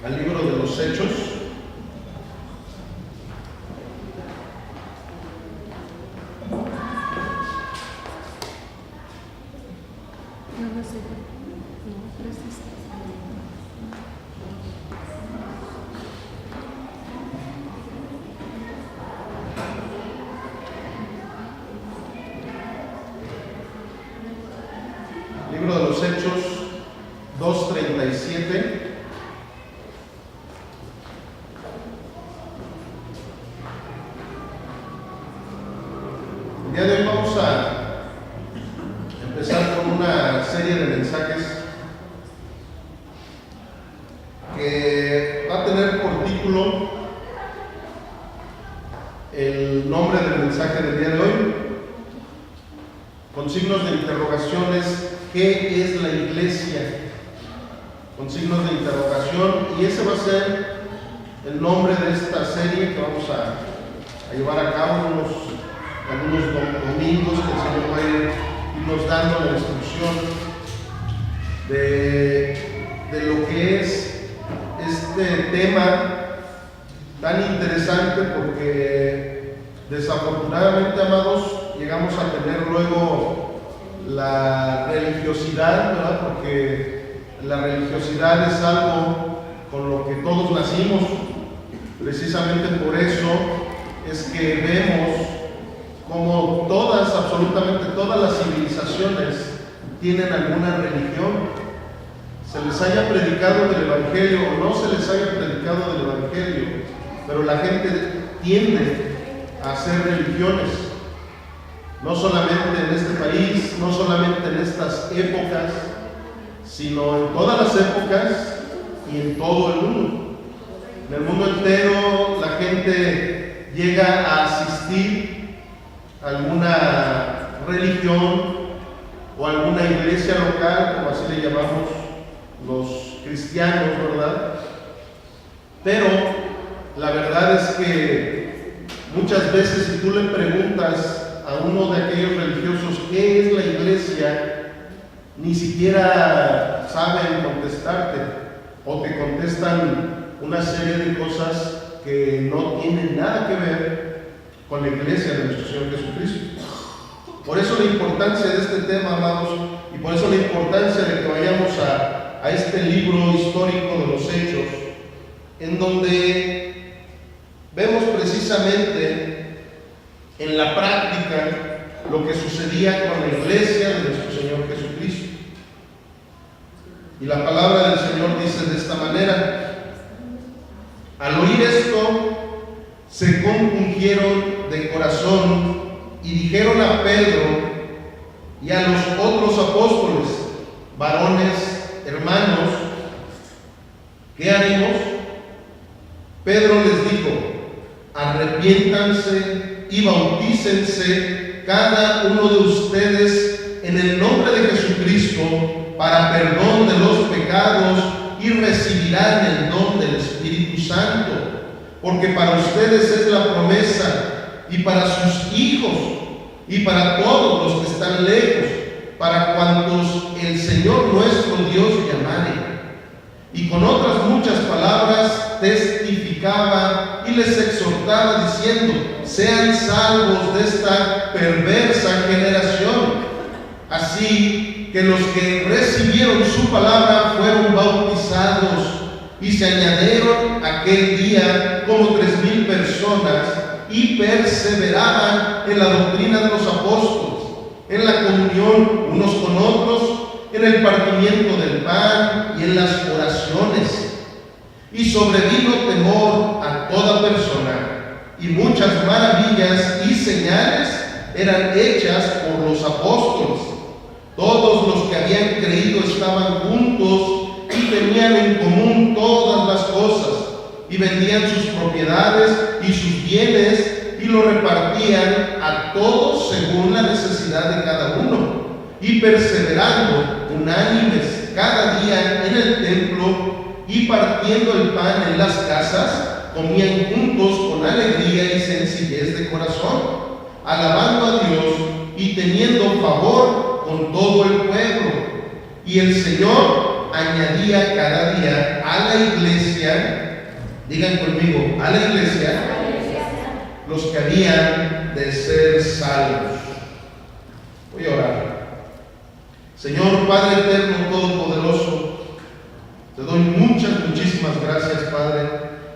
al libro de los Hechos. Libro de los Hechos 2:37. El día de hoy vamos a empezar con una serie de mensajes que va a tener por título el nombre del mensaje del día de hoy, con signos de interrogaciones. ¿Qué es la iglesia? Con signos de interrogación, y ese va a ser el nombre de esta serie que vamos a llevar a cabo algunos domingos, que el Señor va a irnos dando la instrucción de lo que es este tema tan interesante, porque desafortunadamente, amados, llegamos a tener luego la religiosidad, ¿verdad? Porque la religiosidad es algo con lo que todos nacimos. Precisamente por eso es que vemos como absolutamente todas las civilizaciones tienen alguna religión. Se les haya predicado del Evangelio o no se les haya predicado del Evangelio, pero la gente tiende a hacer religiones. No solamente en este país, no solamente en estas épocas, sino en todas las épocas y en todo el mundo. En el mundo entero la gente llega a asistir a alguna religión o alguna iglesia local, como así le llamamos los cristianos, ¿verdad? Pero la verdad es que muchas veces, si tú le preguntas a uno de aquellos religiosos qué es la iglesia, ni siquiera saben contestarte, o te contestan una serie de cosas que no tienen nada que ver con la iglesia de nuestro Señor Jesucristo. Por eso la importancia de este tema, amados, y por eso la importancia de que vayamos a este libro histórico de los Hechos, en donde vemos precisamente en la práctica lo que sucedía con la iglesia de nuestro Señor Jesucristo. Y la palabra del Señor dice de esta manera: al oír esto, se compungieron de corazón y dijeron a Pedro y a los otros apóstoles: varones, hermanos, ¿qué haremos? Pedro les dijo: arrepiéntanse y bautícense cada uno de ustedes en el nombre de Jesucristo para perdón de los pecados, y recibirán el don del Espíritu Santo, porque para ustedes es la promesa, y para sus hijos, y para todos los que están lejos, para cuantos el Señor nuestro Dios llamare. Y con otras muchas palabras testificaba y les exhortaba diciendo: sean salvos de esta perversa generación. Así que los que recibieron su palabra fueron bautizados, y se añadieron aquel día como 3,000 personas, y perseveraban en la doctrina de los apóstoles, en la comunión unos con otros, en el partimiento del pan y en las oraciones. Y sobrevino temor a toda persona, y muchas maravillas y señales eran hechas por los apóstoles. Todos los que habían creído estaban juntos y tenían en común todas las cosas, y vendían sus propiedades y sus bienes y lo repartían a todos según la necesidad de cada uno, y perseverando unánimes cada día en el templo y partiendo el pan en las casas, comían juntos con alegría y sencillez de corazón, alabando a Dios y teniendo favor con todo el pueblo. Y el Señor añadía cada día a la iglesia, digan conmigo, a la iglesia, los que habían de ser salvos. Voy a orar. Señor Padre eterno, todopoderoso, te doy muchísimas gracias, Padre,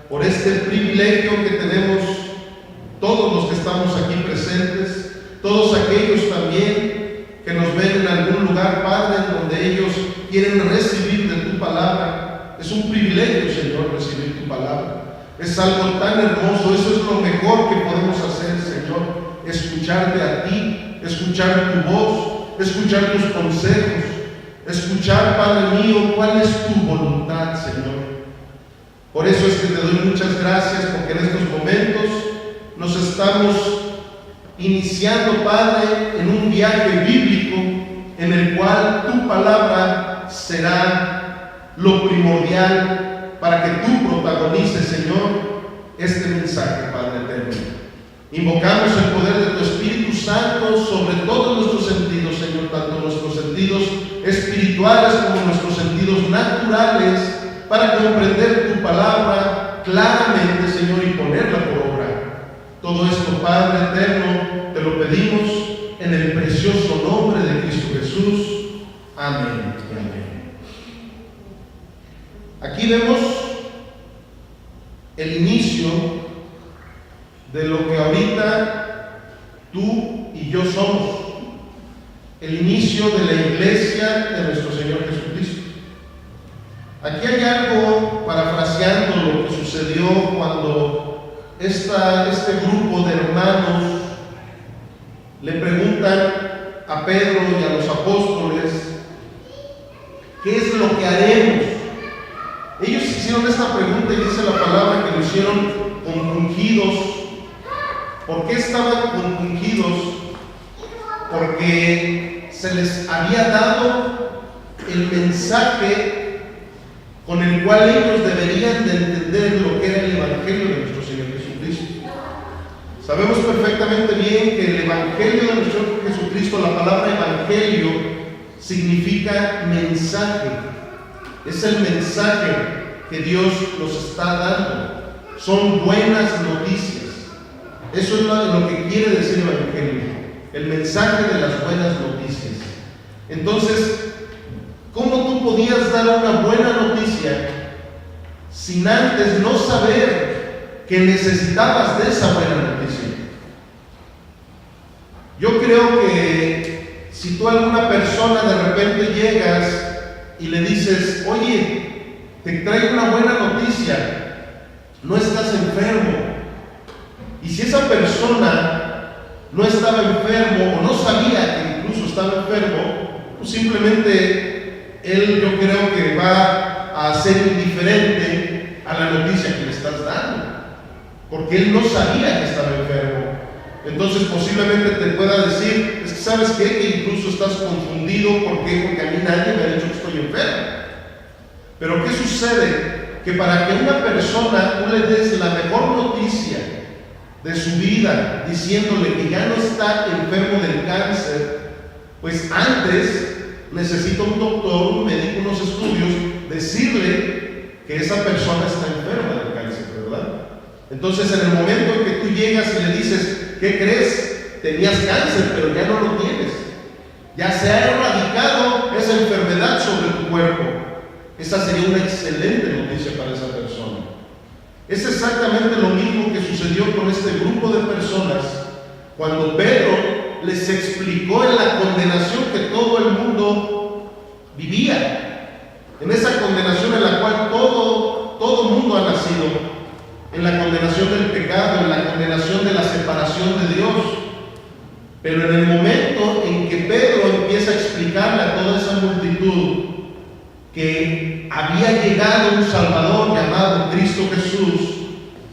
por este privilegio que tenemos todos los que estamos aquí presentes, todos aquellos también que nos ven en algún lugar, Padre, donde ellos quieren recibir de tu palabra. Es un privilegio, Señor, recibir tu palabra. Es algo tan hermoso, eso es lo mejor que podemos hacer, Señor, escucharte a ti, escuchar tu voz, escuchar tus consejos, escuchar, Padre mío, cuál es tu voluntad, Señor. Por eso es que te doy muchas gracias, porque en estos momentos nos estamos iniciando, Padre, en un viaje bíblico en el cual tu palabra será lo primordial para que tú protagonices, Señor, este mensaje, Padre eterno. Invocamos el poder de tu Espíritu Santo sobre todos nuestros sentidos, Señor, tanto nuestros sentidos espirituales como nuestros sentidos naturales, para comprender tu palabra claramente, Señor, y ponerla por obra. Todo esto, Padre eterno, te lo pedimos en el precioso nombre de Cristo Jesús. Amén y amén. Aquí vemos el inicio de lo que ahorita tú y yo somos, el inicio de la iglesia de nuestro Señor Jesucristo. Aquí hay algo, parafraseando lo que sucedió cuando este grupo de hermanos le preguntan a Pedro y a los apóstoles, ¿qué es lo que haremos? Ellos hicieron esta pregunta y dice la palabra que lo hicieron compungidos. ¿Por qué estaban compungidos? Porque se les había dado el mensaje con el cual ellos deberían de entender lo que era el Evangelio de nuestro Señor Jesucristo. Sabemos perfectamente bien que el Evangelio de nuestro Señor Jesucristo, la palabra Evangelio, significa mensaje. Es el mensaje que Dios nos está dando. Son buenas noticias. Eso es lo que quiere decir el Evangelio, el mensaje de las buenas noticias. Entonces, ¿cómo tú podías dar una buena noticia sin antes no saber que necesitabas de esa buena noticia? Yo creo que si tú a alguna persona de repente llegas y le dices, oye, te traigo una buena noticia, no estás enfermo. Y si esa persona no estaba enfermo o no sabía que incluso estaba enfermo, pues simplemente él, yo creo que va a ser indiferente a la noticia que le estás dando, porque él no sabía que estaba enfermo. Entonces posiblemente te pueda decir, es que sabes qué, que incluso estás confundido. ¿Por qué? Porque a mí nadie me ha dicho que estoy enfermo. Pero ¿qué sucede? Que para que una persona tú le des la mejor noticia de su vida, diciéndole que ya no está enfermo del cáncer, pues antes necesita un doctor, un médico, unos estudios, decirle que esa persona está enferma del cáncer, ¿verdad? Entonces en el momento en que tú llegas y le dices, ¿qué crees? Tenías cáncer, pero ya no lo tienes. Ya se ha erradicado esa enfermedad sobre tu cuerpo. Esa sería una excelente noticia para esa persona. Es exactamente lo mismo que sucedió con este grupo de personas cuando Pedro les explicó en la condenación que todo el mundo vivía, en esa condenación en la cual todo el mundo ha nacido, en la condenación del pecado, en la condenación de la separación de Dios. Pero en el momento en que Pedro empieza a explicarle a toda esa multitud que había llegado un Salvador llamado Cristo Jesús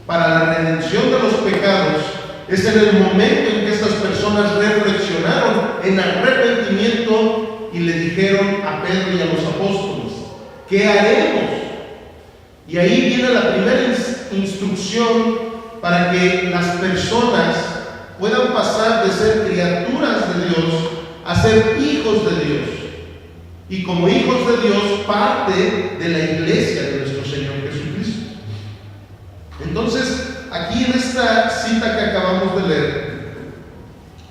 para la redención de los pecados, es en el momento en que estas personas reflexionaron en arrepentimiento y le dijeron a Pedro y a los apóstoles, ¿qué haremos? Y ahí viene la primera instrucción para que las personas puedan pasar de ser criaturas de Dios a ser hijos de Dios. y como hijos de Dios parte de la iglesia de nuestro Señor Jesucristo. Entonces, aquí en esta cita que acabamos de leer,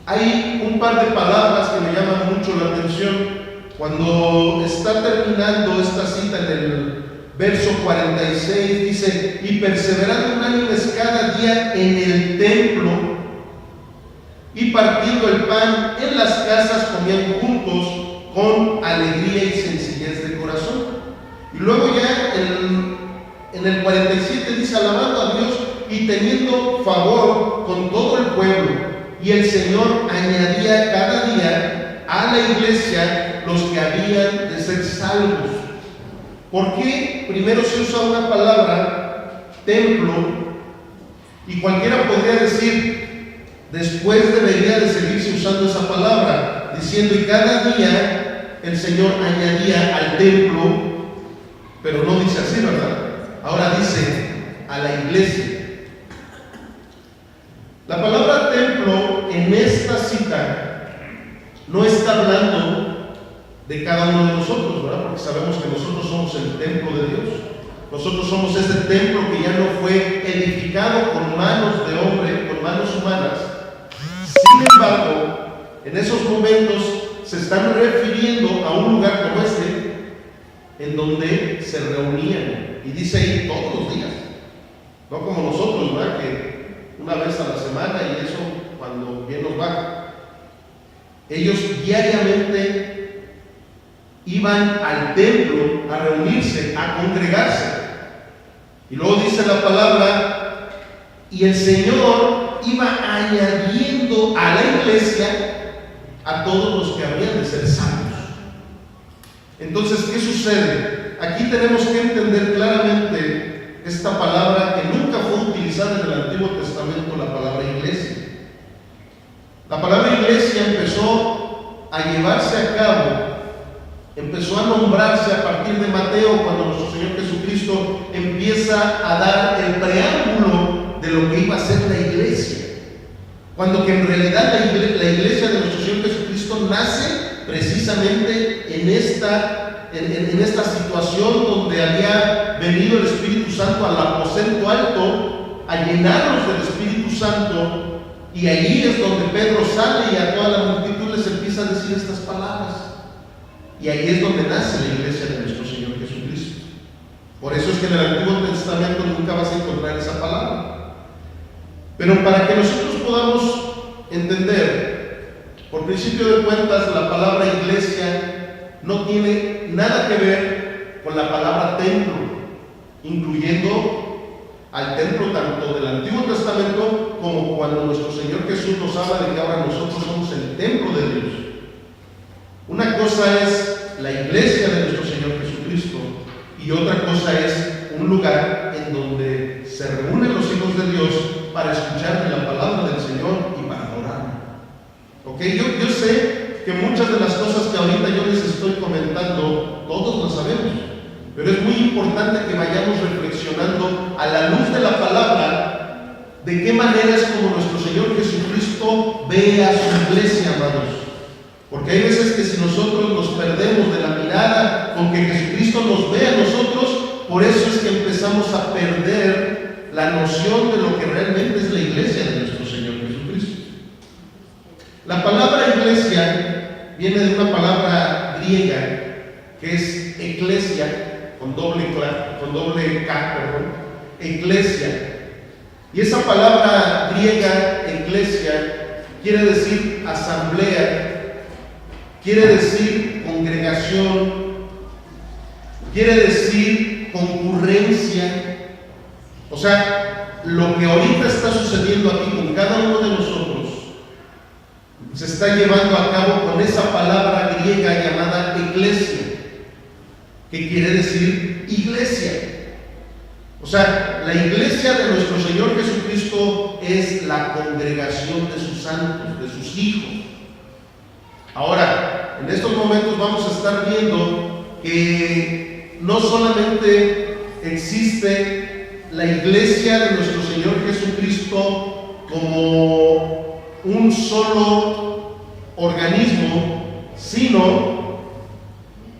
hay un par de palabras que me llaman mucho la atención. Cuando está terminando esta cita en el verso 46, dice: y perseverando unánimes cada día en el templo, y partiendo el pan en las casas, comían juntos con alegría y sencillez de corazón. Y luego ya en el 47 dice: alabando a Dios y teniendo favor con todo el pueblo, y el Señor añadía cada día a la iglesia los que habían de ser salvos. ¿Por qué primero se usa una palabra, templo? Y cualquiera podría decir, después debería de seguirse usando esa palabra, diciendo: y cada día el Señor añadía al templo, pero no dice así, ¿verdad? Ahora dice a la iglesia. La palabra templo en esta cita no está hablando de cada uno de nosotros, ¿verdad? Porque sabemos que nosotros somos el templo de Dios. Nosotros somos ese templo que ya no fue edificado con manos de hombre, con manos humanas. Sin embargo, en esos momentos se están refiriendo a un lugar como este, en donde se reunían, y dice ahí todos los días, no como nosotros, ¿verdad? Que una vez a la semana, y eso cuando bien nos va. Ellos diariamente iban al templo a reunirse, a congregarse. Y luego dice la palabra: y el Señor iba añadiendo a la iglesia a todos los que habían de ser salvos. Entonces, ¿qué sucede? Aquí tenemos que entender claramente esta palabra que nunca fue utilizada en el Antiguo Testamento, la palabra iglesia. La palabra iglesia empezó a llevarse a cabo, empezó a nombrarse a partir de Mateo, cuando nuestro Señor Jesucristo empieza a dar el preámbulo de lo que iba a ser la iglesia. Cuando que en realidad la iglesia de nuestro Señor Jesucristo nace precisamente en esta situación donde había venido el Espíritu Santo al aposento alto a llenarnos del Espíritu Santo, y allí es donde Pedro sale y a toda la multitud les empieza a decir estas palabras, y ahí es donde nace la iglesia de nuestro Señor Jesucristo. Por eso es que en el Antiguo Testamento nunca vas a encontrar esa palabra. Pero para que nosotros podamos entender, por principio de cuentas, la palabra iglesia no tiene nada que ver con la palabra templo, incluyendo al templo tanto del Antiguo Testamento como cuando nuestro Señor Jesús nos habla de que ahora nosotros somos el templo de Dios. Una cosa es la iglesia de nuestro Señor Jesucristo y otra cosa es un lugar en donde se reúnen los hijos de Dios para escuchar la palabra del Señor y para adorar. ¿Ok? Yo sé que muchas de las cosas que ahorita yo les estoy comentando, todos lo sabemos, pero es muy importante que vayamos reflexionando a la luz de la palabra, de qué manera es como nuestro Señor Jesucristo ve a su iglesia, amados. Porque hay veces que si nosotros nos perdemos de la mirada con que Jesucristo nos ve a nosotros, por eso es que empezamos a perder la noción de lo que realmente es la iglesia de nuestro Señor Jesucristo. La palabra iglesia viene de una palabra griega que es eclesia, con doble K, eclesia. Y esa palabra griega, eclesia, quiere decir asamblea, quiere decir congregación, quiere decir concurrencia. O sea, lo que ahorita está sucediendo aquí con cada uno de nosotros se está llevando a cabo con esa palabra griega llamada eclesia, que quiere decir iglesia. O sea, la iglesia de nuestro Señor Jesucristo es la congregación de sus santos, de sus hijos. Ahora, en estos momentos vamos a estar viendo que no solamente existe la iglesia de nuestro Señor Jesucristo como un solo organismo, sino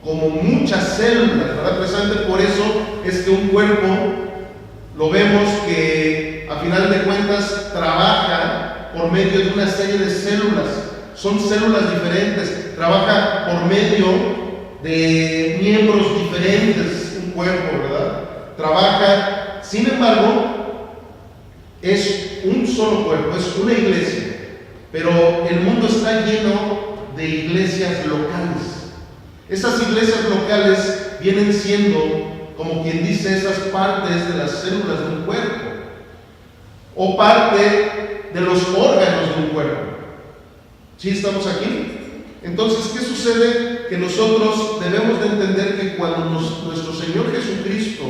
como muchas células, ¿verdad? Precisamente por eso es que un cuerpo, lo vemos que a final de cuentas trabaja por medio de una serie de células. Son células diferentes, trabaja por medio de miembros diferentes, un cuerpo, ¿verdad? Trabaja, sin embargo, es un solo cuerpo, es una iglesia, pero el mundo está lleno de iglesias locales. Esas iglesias locales vienen siendo, como quien dice, esas partes de las células de un cuerpo, o parte de los órganos de un cuerpo. ¿Sí estamos aquí? Entonces, ¿qué sucede? Que nosotros debemos de entender que cuando nuestro Señor Jesucristo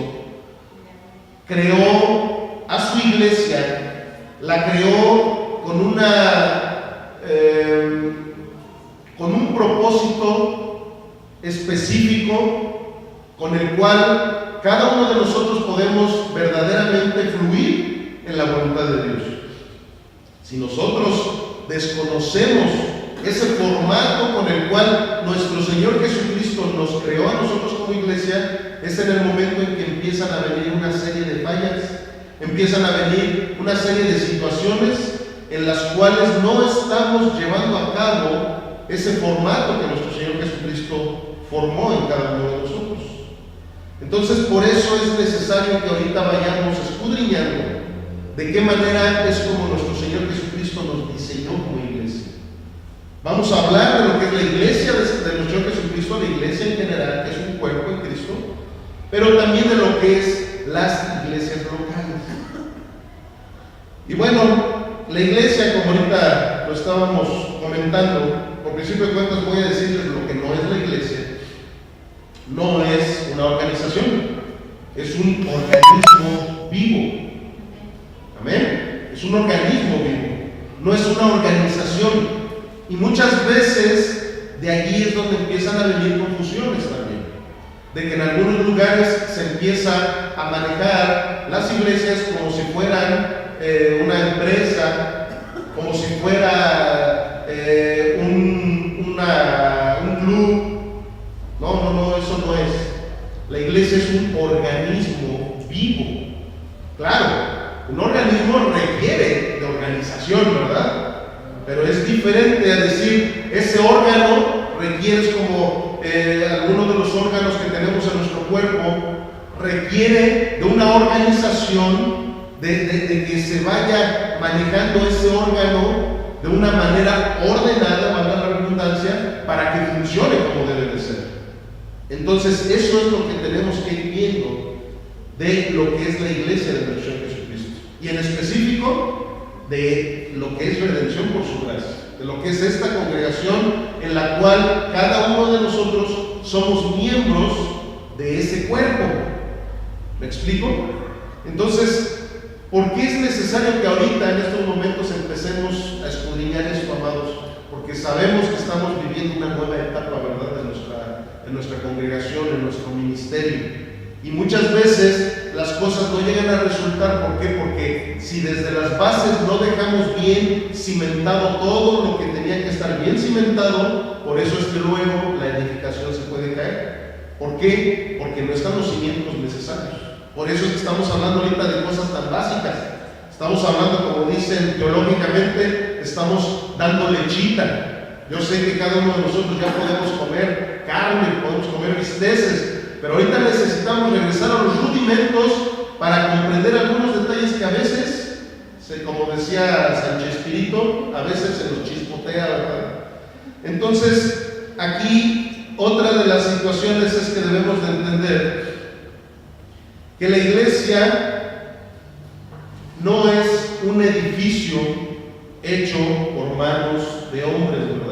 creó a su iglesia, la creó con un propósito específico con el cual cada uno de nosotros podemos verdaderamente fluir en la voluntad de Dios. Si nosotros desconocemos ese formato con el cual nuestro Señor Jesucristo nos creó a nosotros como iglesia, es en el momento en que empiezan a venir una serie de fallas, empiezan a venir una serie de situaciones en las cuales no estamos llevando a cabo ese formato que nuestro Señor Jesucristo formó en cada uno de nosotros. Entonces, por eso es necesario que ahorita vayamos escudriñando de qué manera es como nuestro Señor Jesucristo nos diseñó como iglesia. Vamos a hablar de lo que es la iglesia de nuestro Señor Jesucristo, la iglesia en general, que es un cuerpo en Cristo, pero también de lo que es las iglesias locales. Y bueno, la iglesia, como ahorita lo estábamos comentando, por principio de cuentas voy a decirles lo que no es la iglesia. No es una organización, es un organismo vivo. Amén. Es un organismo vivo, no es una organización. Y muchas veces de allí es donde empiezan a venir confusiones también. De que en algunos lugares se empieza a manejar las iglesias como si fueran una empresa, como si fuera un club. No, eso no es. La iglesia es un organismo vivo. Claro, un organismo requiere de organización, ¿verdad? Pero es diferente a decir, ese órgano requiere, como algunos de los órganos que tenemos en nuestro cuerpo, requiere de una organización, de que se vaya manejando ese órgano de una manera ordenada, valga la redundancia, para que funcione como debe de ser. Entonces, eso es lo que tenemos que ir viendo de lo que es la iglesia de nuestro Señor Jesucristo. Y en específico, de lo que es redención por su gracia, de lo que es esta congregación en la cual cada uno de nosotros somos miembros de ese cuerpo. ¿Me explico? Entonces, ¿por qué es necesario que ahorita en estos momentos empecemos a escudriñar esto, amados? Porque sabemos que estamos viviendo una nueva etapa, ¿verdad?, de nuestra congregación, en nuestro ministerio. Y muchas veces las cosas no llegan a resultar. ¿Por qué? Porque si desde las bases no dejamos bien cimentado todo lo que tenía que estar bien cimentado, por eso es que luego la edificación se puede caer. ¿Por qué? Porque no están los cimientos necesarios. Por eso es que estamos hablando ahorita de cosas tan básicas. Estamos hablando, como dicen teológicamente, estamos dando lechita. Yo sé que cada uno de nosotros ya podemos comer carne, podemos comer bisteces, pero ahorita necesitamos regresar a los rudimentos para comprender algunos detalles que a veces, como decía San Chespirito, a veces se nos chispotea, ¿verdad? Entonces, aquí otra de las situaciones es que debemos de entender que la iglesia no es un edificio hecho por manos de hombres, ¿verdad?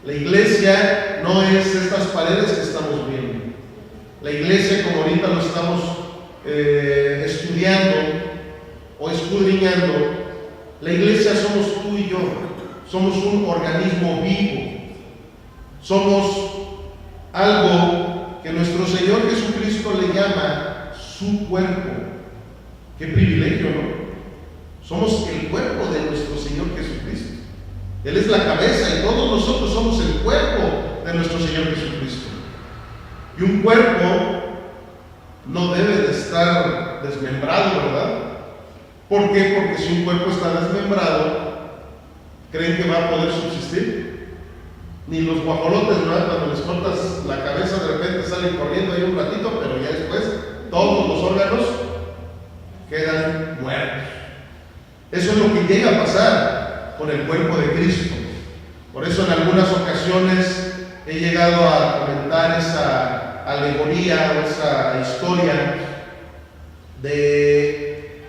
La iglesia no es estas paredes que estamos viendo. La iglesia, como ahorita lo estamos estudiando o escudriñando, la iglesia somos tú y yo. Somos un organismo vivo. Somos algo que nuestro Señor Jesucristo le llama su cuerpo. Qué privilegio, ¿no? Somos el cuerpo de nuestro Señor Jesucristo. Él es la cabeza y todos nosotros somos el cuerpo de nuestro Señor Jesucristo. Y un cuerpo no debe de estar desmembrado, ¿verdad? ¿Por qué? Porque si un cuerpo está desmembrado, ¿creen que va a poder subsistir? Ni los guajolotes, ¿verdad? Cuando les cortas la cabeza de repente salen corriendo ahí un ratito, pero ya después todos los órganos quedan muertos. Eso es lo que llega a pasar con el cuerpo de Cristo. Por eso en algunas ocasiones he llegado a comentar esa alegoría o esa historia de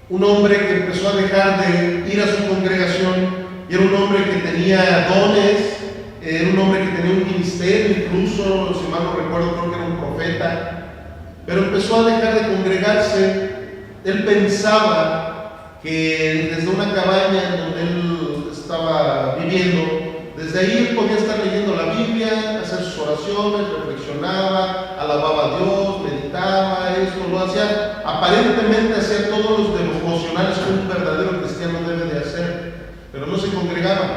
un hombre que empezó a dejar de ir a su congregación, y era un hombre que tenía dones, era un hombre que tenía un ministerio, incluso, si mal no recuerdo, creo que era un profeta, pero empezó a dejar de congregarse. Él pensaba que desde una cabaña en donde él estaba viviendo, desde ahí él podía estar leyendo la Biblia, hacer sus oraciones, reflexionaba, alababa a Dios, meditaba, esto, lo hacía, aparentemente hacía todos los devocionales que un verdadero cristiano debe de hacer, pero no se congregaba,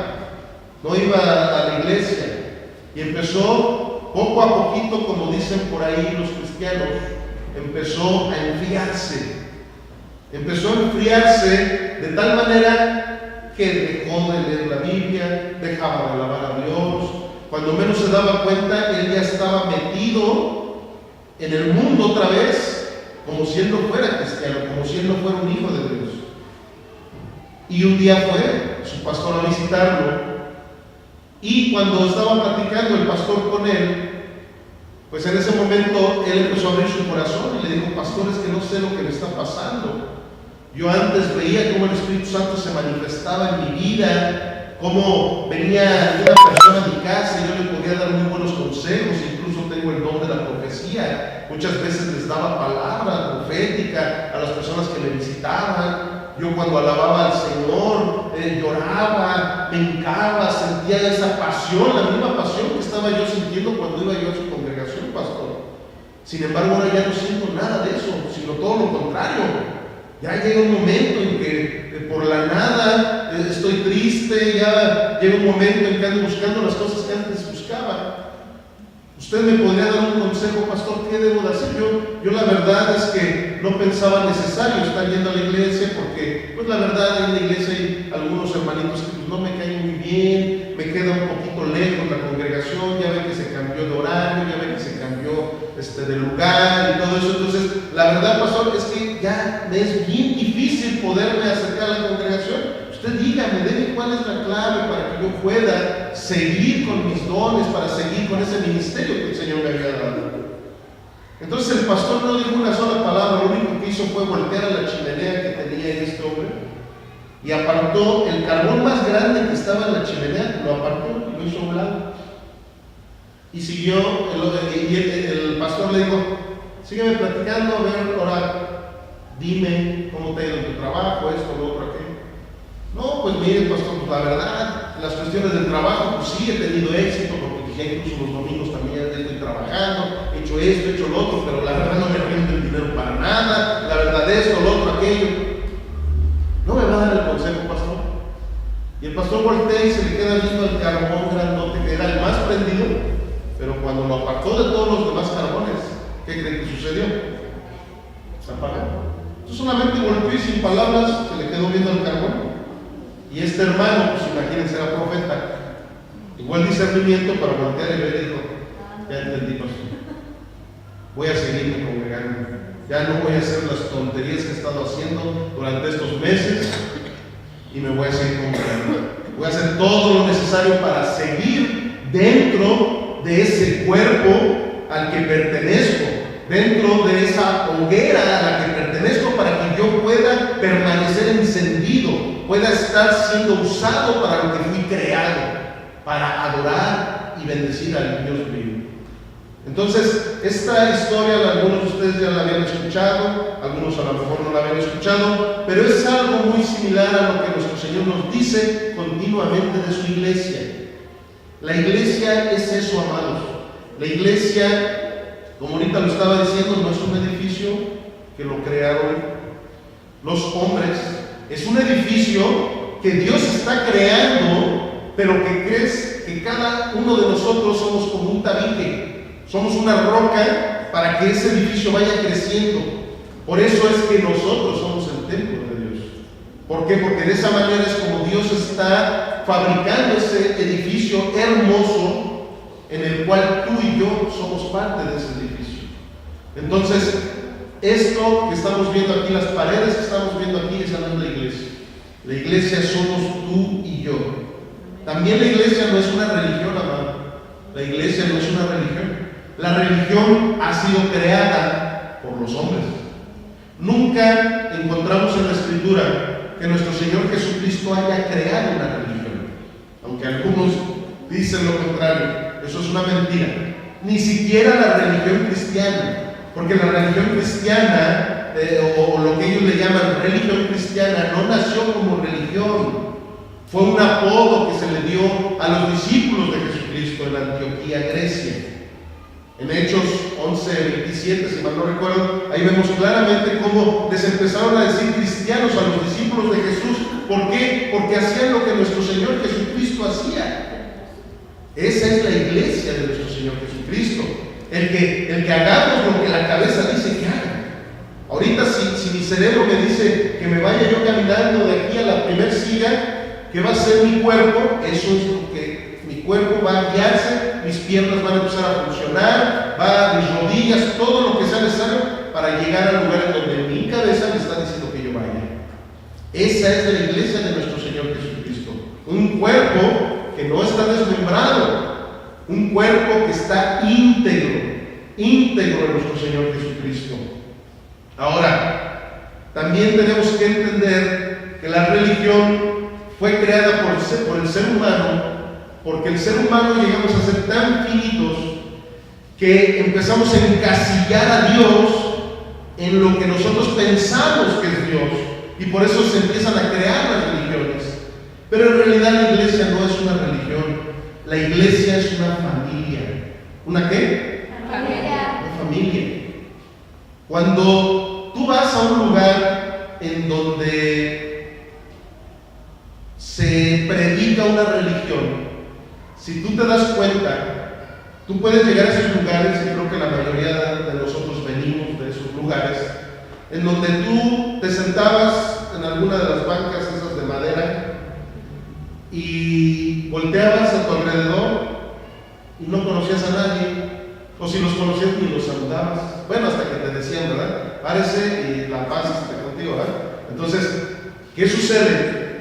no iba a la iglesia, y empezó poco a poquito, como dicen por ahí los cristianos, empezó a enfriarse de tal manera que dejó de leer la Biblia, dejaba de alabar a Dios. Cuando menos se daba cuenta, él ya estaba metido en el mundo otra vez, como si él no fuera cristiano, como si él no fuera un hijo de Dios. Y un día fue su pastor a visitarlo, y cuando estaba platicando el pastor con él, pues en ese momento él empezó a abrir su corazón y le dijo: pastor, es que no sé lo que me está pasando. Yo antes veía cómo el Espíritu Santo se manifestaba en mi vida, cómo venía una persona a mi casa y yo le podía dar muy buenos consejos, incluso tengo el don de la profecía. Muchas veces les daba palabra profética a las personas que me visitaban. Yo cuando alababa al Señor, lloraba, me hincaba, sentía esa pasión, la misma pasión que estaba yo sintiendo cuando iba yo a su congregación, pastor. Sin embargo, ahora ya no siento nada de eso, sino todo lo contrario. Ya llega un momento en que por la nada estoy triste, ya llega un momento en que ando buscando las cosas que antes buscaba. ¿Usted me podría dar un consejo, pastor? ¿Qué debo de hacer? Yo la verdad es que no pensaba necesario estar yendo a la iglesia, porque pues la verdad en la iglesia hay algunos hermanitos que pues, no me caen muy bien, me queda un poquito lejos la congregación, ya ve que se cambió de horario, ya ve que se cambió de lugar y todo eso. Entonces, la verdad, pastor, es que ya me es bien difícil poderme acercar a la congregación. Usted dígame, dime cuál es la clave para que yo pueda seguir con mis dones, para seguir con ese ministerio que el Señor me había dado. Entonces el pastor no dijo una sola palabra, lo único que hizo fue voltear a la chimenea que tenía en este hombre y apartó el carbón más grande que estaba en la chimenea, lo apartó y lo hizo a un lado. Y siguió, el pastor le dijo: sígueme platicando, a ver, ahora dime cómo te ha ido en tu trabajo, esto, lo otro, aquello. No, pues mire, pastor, pues la verdad, las cuestiones del trabajo, pues sí he tenido éxito, porque ya incluso los domingos también estoy trabajando, he hecho esto, he hecho lo otro, pero la verdad no me rinde el dinero para nada, la verdad esto, lo otro, aquello. ¿No me va a dar el consejo, pastor? Y el pastor voltea y se le queda viendo el carbón grandote, que era el más prendido, pero cuando lo apartó de todos los demás carbones, ¿qué creen que sucedió? Se apagó. Entonces solamente volvió y sin palabras se le quedó viendo el carbón. Y este hermano, pues imagínense, era profeta, igual discernimiento para voltear y ver, y dijo: ya entendí, pastor, voy a seguirme congregando, ya no voy a hacer las tonterías que he estado haciendo durante estos meses y me voy a seguir congregando, voy a hacer todo lo necesario para seguir dentro de ese cuerpo al que pertenezco, dentro de esa hoguera a la que pertenezco, para que yo pueda permanecer encendido, pueda estar siendo usado para lo que fui creado, para adorar y bendecir al Dios vivo. Entonces, esta historia algunos de ustedes ya la habían escuchado, algunos a lo mejor no la habían escuchado, pero es algo muy similar a lo que nuestro Señor nos dice continuamente de su iglesia. La iglesia es eso, amados. La iglesia, como ahorita lo estaba diciendo, no es un edificio que lo crearon los hombres, es un edificio que Dios está creando, pero que crees que cada uno de nosotros somos como un tabique, Somos una roca para que ese edificio vaya creciendo. Por eso es que nosotros somos el templo de Dios. ¿Por qué? Porque de esa manera es como Dios está fabricando ese edificio hermoso en el cual tú y yo somos parte de ese edificio. Entonces, esto que estamos viendo aquí, las paredes que estamos viendo aquí, esa no es la iglesia. La iglesia somos tú y yo. También la iglesia no es una religión, amado. La iglesia no es una religión. La religión ha sido creada por los hombres. Nunca encontramos en la Escritura que nuestro Señor Jesucristo haya creado una religión. Aunque algunos dicen lo contrario, eso es una mentira. Ni siquiera la religión cristiana. Porque la religión cristiana, o lo que ellos le llaman religión cristiana, no nació como religión. Fue un apodo que se le dio a los discípulos de Jesucristo en Antioquía, Grecia. En Hechos 11:27, si mal no recuerdo, ahí vemos claramente cómo les empezaron a decir cristianos a los discípulos de Jesús. ¿Por qué? Porque hacían lo que nuestro Señor Jesucristo hacía. Esa es la iglesia de nuestro Señor Jesucristo. El que hagamos lo que la cabeza dice que haga. Ahorita si mi cerebro me dice que me vaya yo caminando de aquí a la primer silla, ¿qué va a hacer mi cuerpo? Eso es lo que mi cuerpo va a guiarse, mis piernas van a empezar a funcionar, mis rodillas, todo lo que sea necesario para llegar al lugar en donde mi cabeza me está diciendo que yo vaya. Esa es la iglesia de nuestro Señor Jesucristo. Un cuerpo que no está desmembrado. Un cuerpo que está íntegro en nuestro Señor Jesucristo. Ahora, también tenemos que entender que la religión fue creada por el ser humano, porque el ser humano llegamos a ser tan finitos que empezamos a encasillar a Dios en lo que nosotros pensamos que es Dios, y por eso se empiezan a crear las religiones. Pero en realidad la iglesia no es una religión. La iglesia es una familia. ¿Una qué? Familia. Una familia. Cuando tú vas a un lugar en donde se predica una religión, si tú te das cuenta, tú puedes llegar a esos lugares, y creo que la mayoría de nosotros venimos de esos lugares, en donde tú te sentabas en alguna de las bancas esas de madera y volteabas a tu alrededor y no conocías a nadie, o si los conocías ni los saludabas. Bueno, hasta que te decían, ¿verdad? Párese y la paz esté contigo, ¿verdad? Entonces, ¿qué sucede?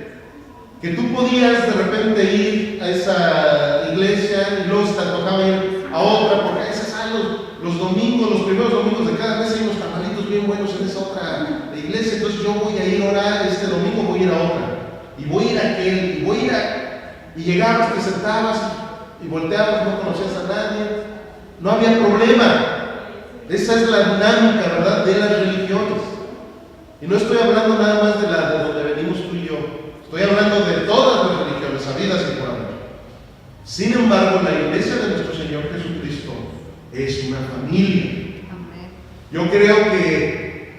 Que tú podías de repente ir a esa iglesia y luego te tocaba ir a otra, porque a veces los domingos, los primeros domingos de cada mes hay unos tamalitos bien buenos en esa otra iglesia. Entonces yo voy a ir a orar, este domingo voy a ir a otra, y voy a ir a aquel, y voy a ir y llegabas, te sentabas y volteabas, no conocías a nadie, no había problema. Esa es la dinámica, ¿verdad?, de las religiones. Y no estoy hablando nada más de donde venimos tú y yo, estoy hablando de todas las religiones, habidas y por haber. Sin embargo, la iglesia de nuestro Señor Jesucristo es una familia. Yo creo que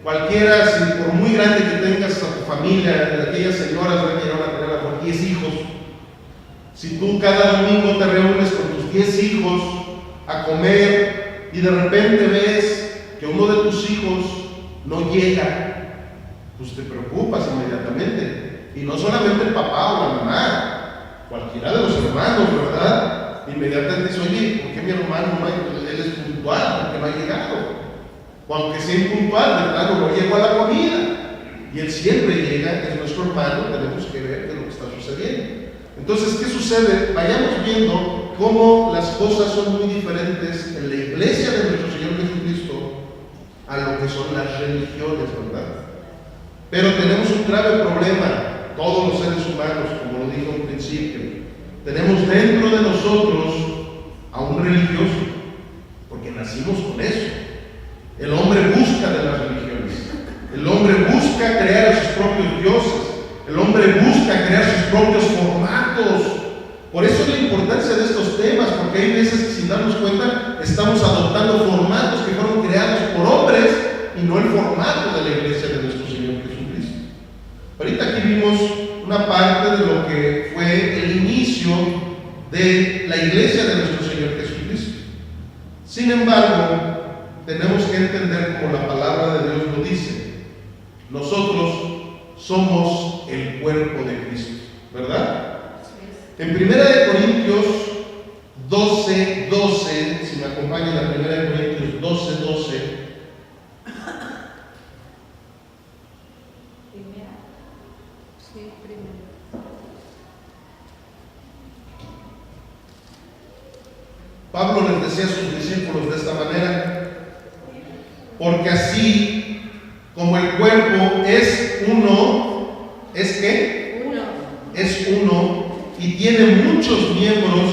cualquiera, si por muy grande que tengas a tu familia, aquellas señoras que llevan a tener por 10 hijos, si tú cada domingo te reúnes con tus 10 hijos a comer y de repente ves que uno de tus hijos no llega, pues te preocupas inmediatamente. Y no solamente el papá o la mamá, cualquiera de los hermanos, ¿verdad? Inmediatamente dice, oye, ¿por qué mi hermano no él es puntual? ¿Por qué no ha llegado? O aunque sea impuntual, ¿verdad? No llegó a la comida. Y él siempre llega, es nuestro hermano, tenemos que ver qué es lo que está sucediendo. Entonces, ¿qué sucede? Vayamos viendo cómo las cosas son muy diferentes en la iglesia de nuestro Señor Jesucristo a lo que son las religiones, ¿verdad? Pero tenemos un grave problema, todos los seres humanos, como lo dije al principio. Tenemos dentro de nosotros a un religioso, porque nacimos con eso. El hombre busca de las religiones, el hombre busca crear a sus propios dioses, el hombre busca crear sus propios formatos. Por eso es la importancia de estos temas, porque hay veces que sin darnos cuenta estamos adoptando formatos que fueron creados por hombres y no el formato de la iglesia de nuestro Señor Jesucristo. Ahorita aquí vimos una parte de lo que fue el inicio de la iglesia de nuestro Señor Jesucristo. Sin embargo, tenemos que entender como la palabra de Dios lo dice. Nosotros somos el cuerpo de Cristo, ¿verdad? En 1 Corintios 12:12, si me acompañan a 1 Corintios 12:12. Pablo les decía a sus discípulos de esta manera: porque así como el cuerpo es uno, ¿es qué? Uno. Es uno y tiene muchos miembros,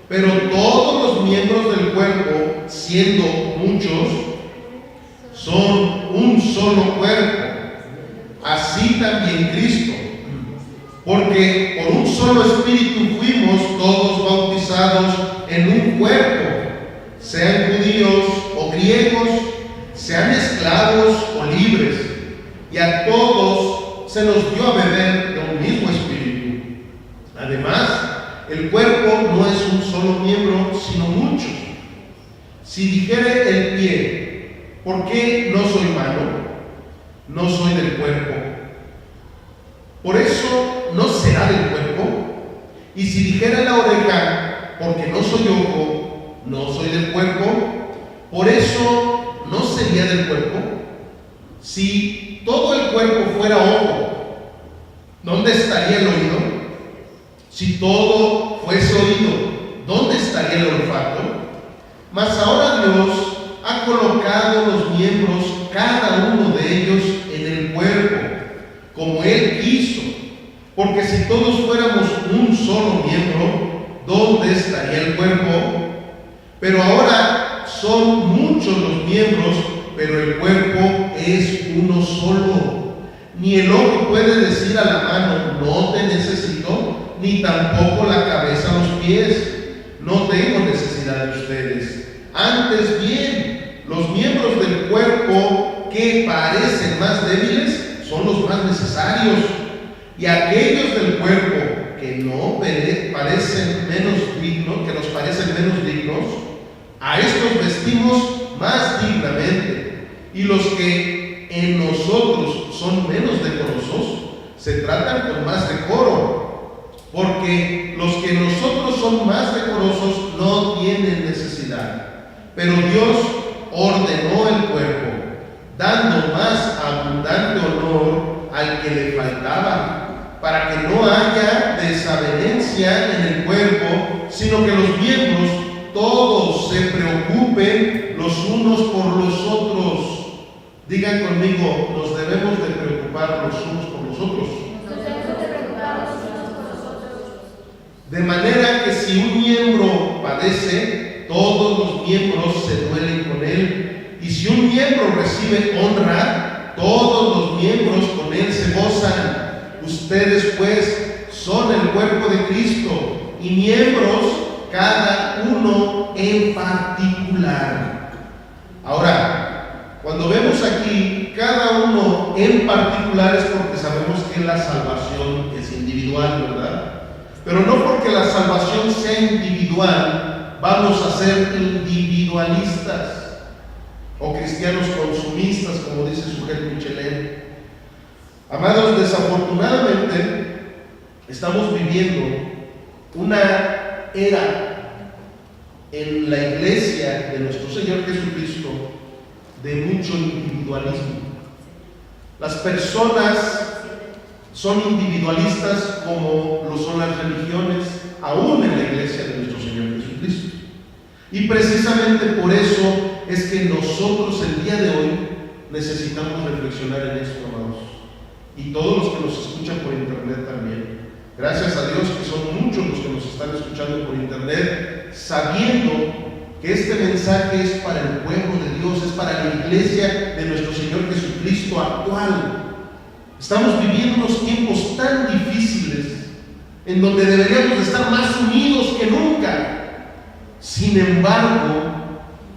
pero todos los miembros del cuerpo, siendo muchos, son un solo cuerpo. Así también Cristo. Porque por un solo espíritu fuimos todos bautizados en un cuerpo, sean judíos o griegos, sean esclavos o libres, y a todos se nos dio a beber de un mismo espíritu. Además, el cuerpo no es un solo miembro, sino muchos. Si dijere el pie: ¿por qué no soy mano? No soy del cuerpo. Por eso no será del cuerpo. Y si dijera la oreja: porque no soy ojo, no soy del cuerpo, por eso no sería del cuerpo. Si todo el cuerpo fuera ojo, ¿dónde estaría el oído? Si todo fuese oído, ¿dónde estaría el olfato? Mas ahora Dios ha colocado los miembros, cada uno de ellos, en el cuerpo, como Él quiso. Porque si todos fuéramos un solo miembro, ¿dónde estaría el cuerpo? Pero ahora son muchos los miembros, pero el cuerpo es uno solo. Ni el ojo puede decir a la mano: no te necesito, ni tampoco la cabeza a los pies: no tengo necesidad de ustedes. Antes bien, los miembros del cuerpo que parecen más débiles son los más necesarios. Y aquellos del cuerpo que no parecen menos dignos, que nos parecen menos dignos, a estos vestimos más dignamente. Y los que en nosotros son menos decorosos, se tratan con más decoro. Porque los que en nosotros son más decorosos no tienen necesidad. Pero Dios ordenó el cuerpo, dando más abundante honor al que le faltaba, para que no haya desavenencia en el cuerpo, sino que los miembros todos se preocupen los unos por los otros. Digan conmigo: nos debemos de preocupar los unos por los otros. De manera que si un miembro padece, todos los miembros se duelen con él. Y si un miembro recibe honra, todos los miembros con él se gozan. Ustedes pues son el cuerpo de Cristo, y miembros cada uno en particular. Ahora, cuando vemos aquí cada uno en particular, es porque sabemos que la salvación es individual, ¿verdad? Pero no porque la salvación sea individual vamos a ser individualistas o cristianos consumistas, como dice Sujet Michelin. Amados, desafortunadamente estamos viviendo una era en la iglesia de nuestro Señor Jesucristo de mucho individualismo. Las personas son individualistas como lo son las religiones, aún en la iglesia de nuestro Señor Jesucristo. Y precisamente por eso es que nosotros el día de hoy necesitamos reflexionar en esto, amados. Y todos los que nos escuchan por internet también. Gracias a Dios que son muchos los que nos están escuchando por internet, sabiendo que este mensaje es para el pueblo de Dios, es para la iglesia de nuestro Señor Jesucristo actual. Estamos viviendo unos tiempos tan difíciles en donde deberíamos de estar más unidos que nunca. Sin embargo,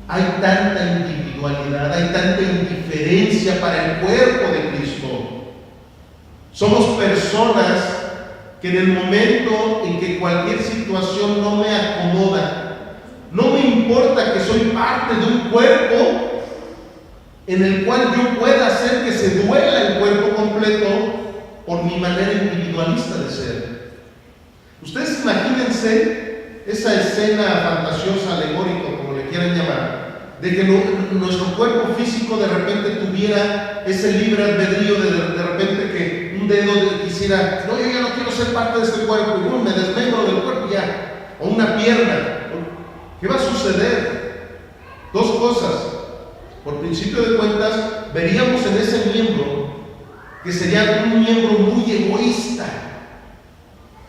hay tanta individualidad, hay tanta indiferencia para el cuerpo de Cristo. Somos personas que en el momento en que cualquier situación no me acomoda, no me importa importa que soy parte de un cuerpo en el cual yo pueda hacer que se duela el cuerpo completo por mi manera individualista de ser. Ustedes imagínense esa escena fantasiosa, alegórica, como le quieran llamar, de que nuestro cuerpo físico de repente tuviera ese libre albedrío de repente que un dedo quisiera, no, yo ya no quiero ser parte de este cuerpo, y me desmembro del cuerpo ya, o una pierna. ¿Qué va a suceder? Dos cosas. Por principio de cuentas, veríamos en ese miembro que sería un miembro muy egoísta,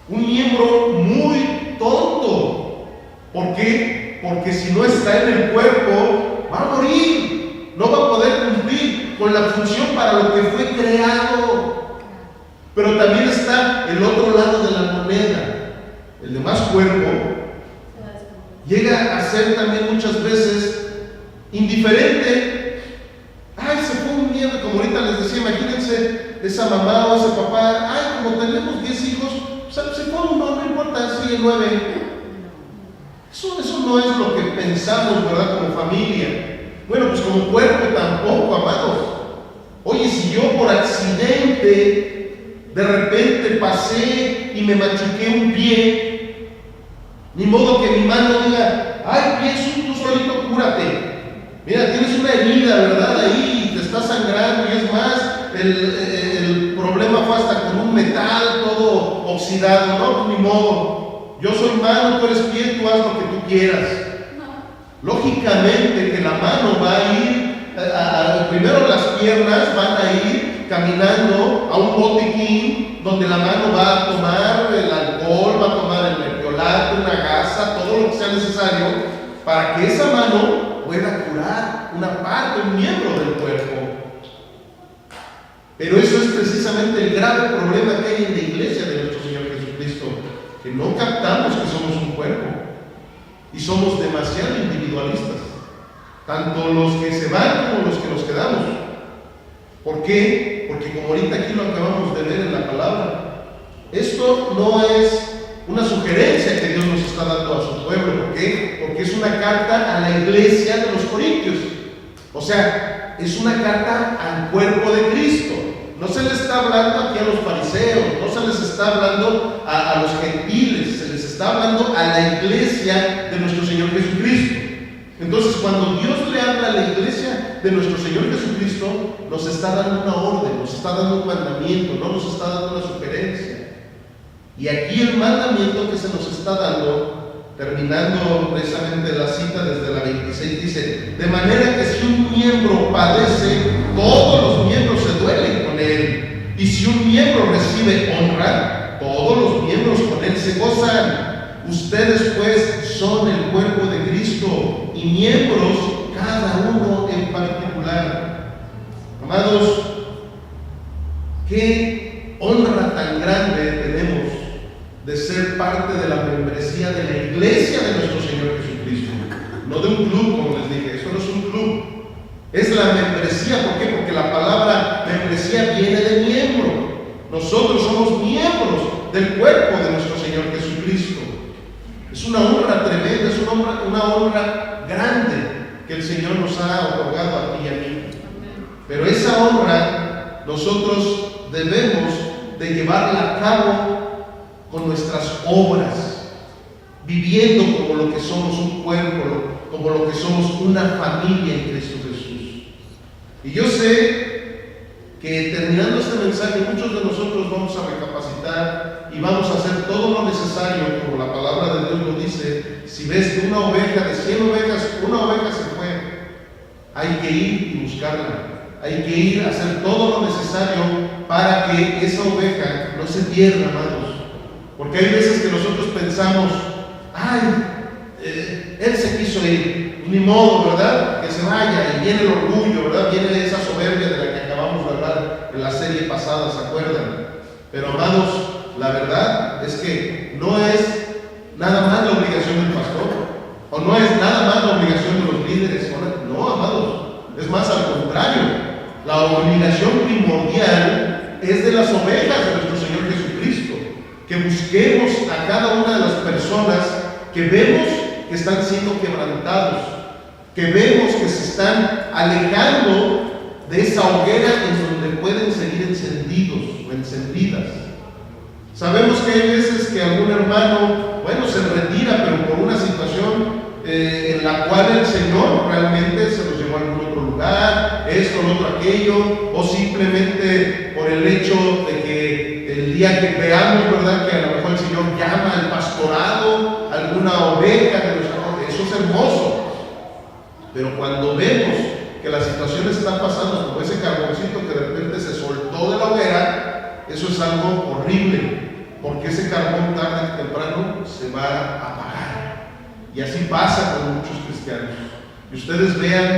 un miembro muy tonto. ¿Por qué? Porque si no está en el cuerpo, va a morir, no va a poder cumplir con la función para lo que fue creado. Pero también está el otro lado de la moneda. El demás cuerpo llega a ser también muchas veces indiferente. Ay, se fue un miembro, como ahorita les decía, imagínense esa mamá o ese papá, ay, como tenemos 10 hijos, se fue uno, no importa, sigue 9. Eso no es lo que pensamos, ¿verdad? Como familia. Bueno, pues como cuerpo tampoco, amados. Oye, si yo por accidente de repente pasé y me machuqué un pie, ni modo que mi mano diga, ay, pie, tú solito cúrate. Mira, tienes una herida, ¿verdad? Ahí te está sangrando, y es más, el problema fue hasta con un metal todo oxidado, ¿no? Ni modo. Yo soy mano, tú eres pie, tú haz lo que tú quieras. No. Lógicamente que la mano va a ir, primero las piernas van a ir caminando a un botiquín donde la mano va a tomar el alcohol, va a tomar el mertiolate, una gasa, todo lo que sea necesario para que esa mano pueda curar una parte, un miembro del cuerpo. Pero eso es precisamente el grave problema que hay en la iglesia de nuestro Señor Jesucristo, que no captamos que somos un cuerpo y somos demasiado individualistas, tanto los que se van como los que nos quedamos. ¿Por qué? Porque como ahorita aquí lo acabamos de ver en la palabra, esto no es una sugerencia que Dios nos está dando a su pueblo. ¿Por qué? Porque es una carta a la iglesia de los Corintios. O sea, es una carta al cuerpo de Cristo. No se les está hablando aquí a los fariseos, no se les está hablando a los gentiles, se les está hablando a la iglesia de nuestro Señor Jesucristo. Entonces, cuando Dios le habla a la iglesia de nuestro Señor Jesucristo, nos está dando una orden, nos está dando un mandamiento, no nos está dando una sugerencia. Y aquí el mandamiento que se nos está dando, terminando precisamente la cita desde la 26, dice: de manera que si un miembro padece, todos los miembros se duelen con él. Y si un miembro recibe honra, todos los miembros con él se gozan. Ustedes pues son el cuerpo de Cristo y miembros cada uno en particular. Amados, qué honra tan grande tenemos de ser parte de la membresía de la iglesia de nuestro Señor Jesucristo, no de un club, como les dije. Esto no es un club, es la membresía. ¿Por qué? Porque la palabra membresía viene de miembro. Nosotros somos miembros del cuerpo de nuestro Señor Jesucristo. Es una honra tremenda, es una honra grande que el Señor nos ha otorgado a ti y a mí. Pero esa honra nosotros debemos de llevarla a cabo con nuestras obras, viviendo como lo que somos un cuerpo, como lo que somos una familia en Cristo Jesús. Y yo sé que terminando este mensaje, muchos de nosotros vamos a recapacitar y vamos a hacer todo lo necesario, como la palabra de Dios lo dice. Si ves que una oveja de 100 ovejas, una oveja se fue, hay que ir y buscarla. Hay que ir a hacer todo lo necesario para que esa oveja no se pierda, amados. Porque hay veces que nosotros pensamos, él se quiso ir, ni modo, ¿verdad? Que se vaya, y viene el orgullo, ¿verdad? Viene esa soberbia de la que acabamos de hablar en la serie pasada, ¿se acuerdan? Pero, amados, la verdad es que no es nada más la obligación del pastor, o no es nada más la obligación de los líderes, no, amados, es más al contrario. La obligación primordial es de las ovejas de nuestro Señor Jesucristo, que busquemos a cada una de las personas que vemos que están siendo quebrantados, que vemos que se están alejando de esa hoguera en donde pueden seguir encendidos o encendidas. Sabemos que hay veces que algún hermano, se retira, pero por una situación en la cual el Señor realmente se los llevó a algún otro lugar, esto, lo otro, aquello, o simplemente por el hecho de que el día que veamos, ¿verdad?, que a lo mejor el Señor llama al pastorado, alguna oveja, eso es hermoso. Pero cuando vemos que la situación está pasando como ese carboncito que de repente se soltó de la hoguera, eso es algo horrible, porque ese carbón tarde o temprano se va a apagar. Y así pasa con muchos cristianos. Y ustedes vean,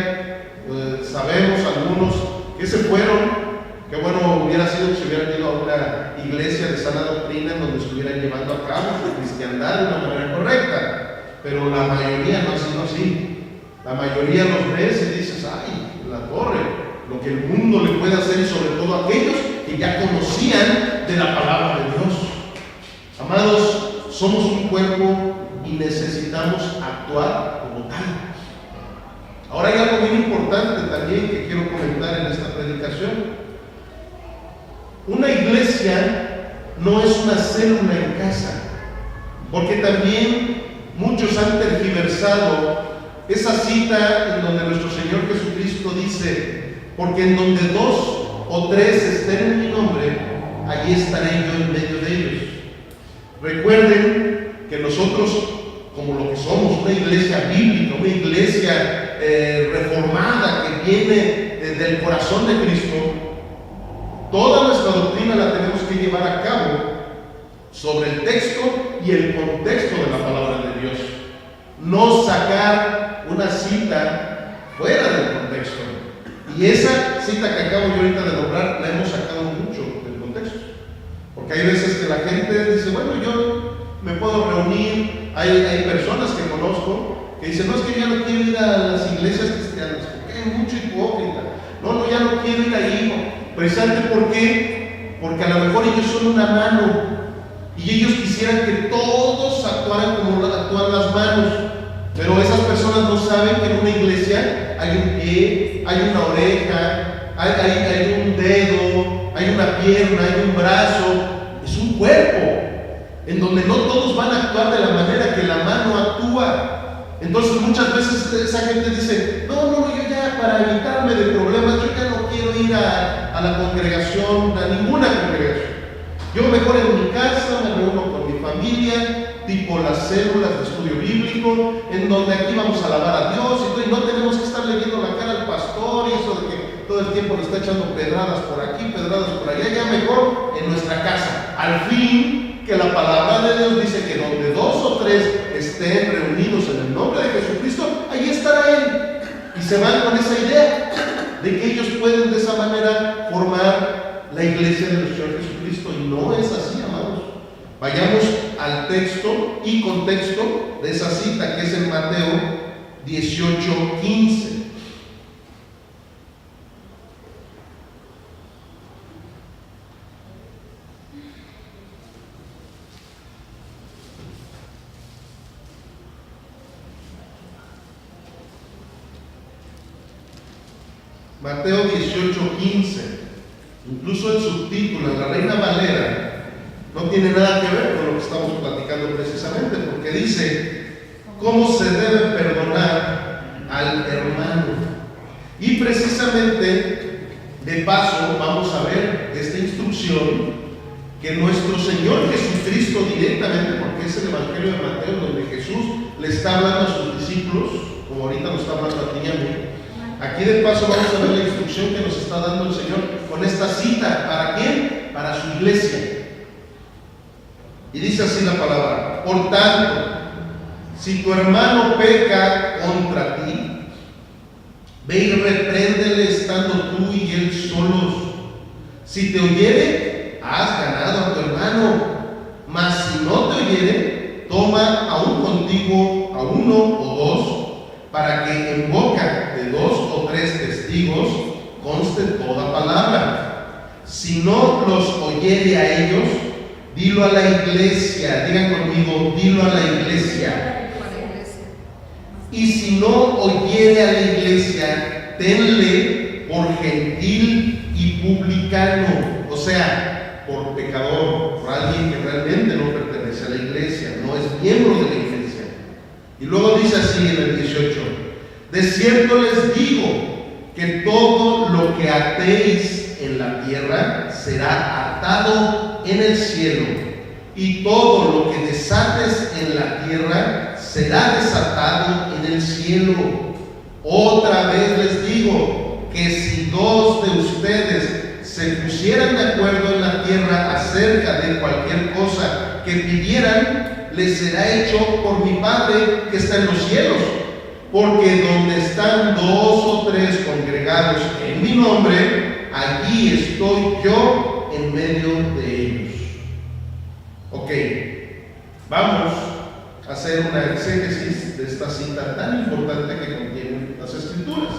sabemos algunos que se fueron. Qué bueno hubiera sido que se hubieran ido a una iglesia de sana doctrina en donde estuvieran llevando a cabo su cristiandad de una manera correcta, pero la mayoría no ha sido así. La mayoría los ves y dices, ay, la torre, lo que el mundo le puede hacer, y sobre todo aquellos que ya conocían de la palabra de Dios. Amados, somos un cuerpo y necesitamos actuar como tal. Ahora hay algo bien importante también que quiero comentar en esta predicación. Una iglesia no es una célula en casa, porque también muchos han tergiversado esa cita en donde nuestro Señor Jesucristo dice: porque en donde 2 o 3 estén en mi nombre, allí estaré yo en medio de ellos. Recuerden que nosotros, como lo que somos, una iglesia bíblica, una iglesia reformada que viene del corazón de Cristo, toda nuestra doctrina la tenemos que llevar a cabo sobre el texto y el contexto de la palabra de Dios. No sacar una cita fuera del contexto. Y esa cita que acabo yo ahorita de nombrar la hemos sacado mucho del contexto. Porque hay veces que la gente dice, bueno, yo me puedo reunir, hay personas que conozco que dicen, no, es que yo ya no quiero ir a las iglesias cristianas, porque hay mucho hipócrita. No, ya no quiero ir ahí. Precisamente ¿por qué? Porque a lo mejor ellos son una mano y ellos quisieran que todos actuaran como actúan las manos, pero esas personas no saben que en una iglesia hay un pie, hay una oreja, hay un dedo, hay una pierna, hay un brazo. Es un cuerpo en donde no todos van a actuar de la manera que la mano actúa. Entonces muchas veces esa gente dice, no, yo ya, para evitarme de problemas, yo ya no quiero ir a la congregación, a ninguna congregación. Yo mejor en mi casa me reúno con mi familia, tipo las células de estudio bíblico, en donde aquí vamos a alabar a Dios y no tenemos que estarle viendo la cara al pastor y eso de que todo el tiempo le está echando pedradas por aquí, pedradas por allá. Ya mejor en nuestra casa. Al fin, que la palabra de Dios dice que donde 2 o 3 estén reunidos en el nombre de Jesucristo, allí estará Él. Y se van con esa idea de que ellos pueden de esa manera formar la iglesia de nuestro Señor Jesucristo. Y no es así, amados. Vayamos al texto y contexto de esa cita, que es en Mateo 18:15. Mateo 18:15, incluso el subtítulo en la Reina Valera no tiene nada que ver con lo que estamos platicando precisamente, porque dice cómo se debe perdonar al hermano. Y precisamente, de paso, vamos a ver esta instrucción que nuestro Señor Jesucristo directamente, porque es el Evangelio de Mateo donde Jesús le está hablando a sus discípulos, como ahorita nos está hablando a ti y a mí. Aquí de paso vamos a ver la instrucción que nos está dando el Señor con esta cita. ¿Para quién? Para su iglesia. Y dice así la palabra: por tanto, si tu hermano peca contra ti, ve y repréndele estando tú y él solos. Si te oyere, has ganado a tu hermano. Mas si no te oyere, toma aún contigo a 1 o 2, para que en boca de 2 o 3 testigos conste toda palabra. Si no los oyere a ellos, dilo a la iglesia. Digan conmigo, dilo a la iglesia. y si no oyere a la iglesia, tenle por gentil y publicano, o sea, por pecador, por alguien que realmente no pertenece a la iglesia, no es miembro de la iglesia. Y luego dice así en el 18: de cierto les digo que todo lo que atéis en la tierra será atado en el cielo, y todo lo que desates en la tierra será desatado en el cielo. Otra vez les digo que si dos de ustedes se pusieran de acuerdo en la tierra acerca de cualquier cosa que pidieran, les será hecho por mi Padre que está en los cielos. Porque donde están dos o tres congregados en mi nombre, allí estoy yo en medio de ellos. Ok, vamos a hacer una exégesis de esta cita tan importante que contienen las Escrituras.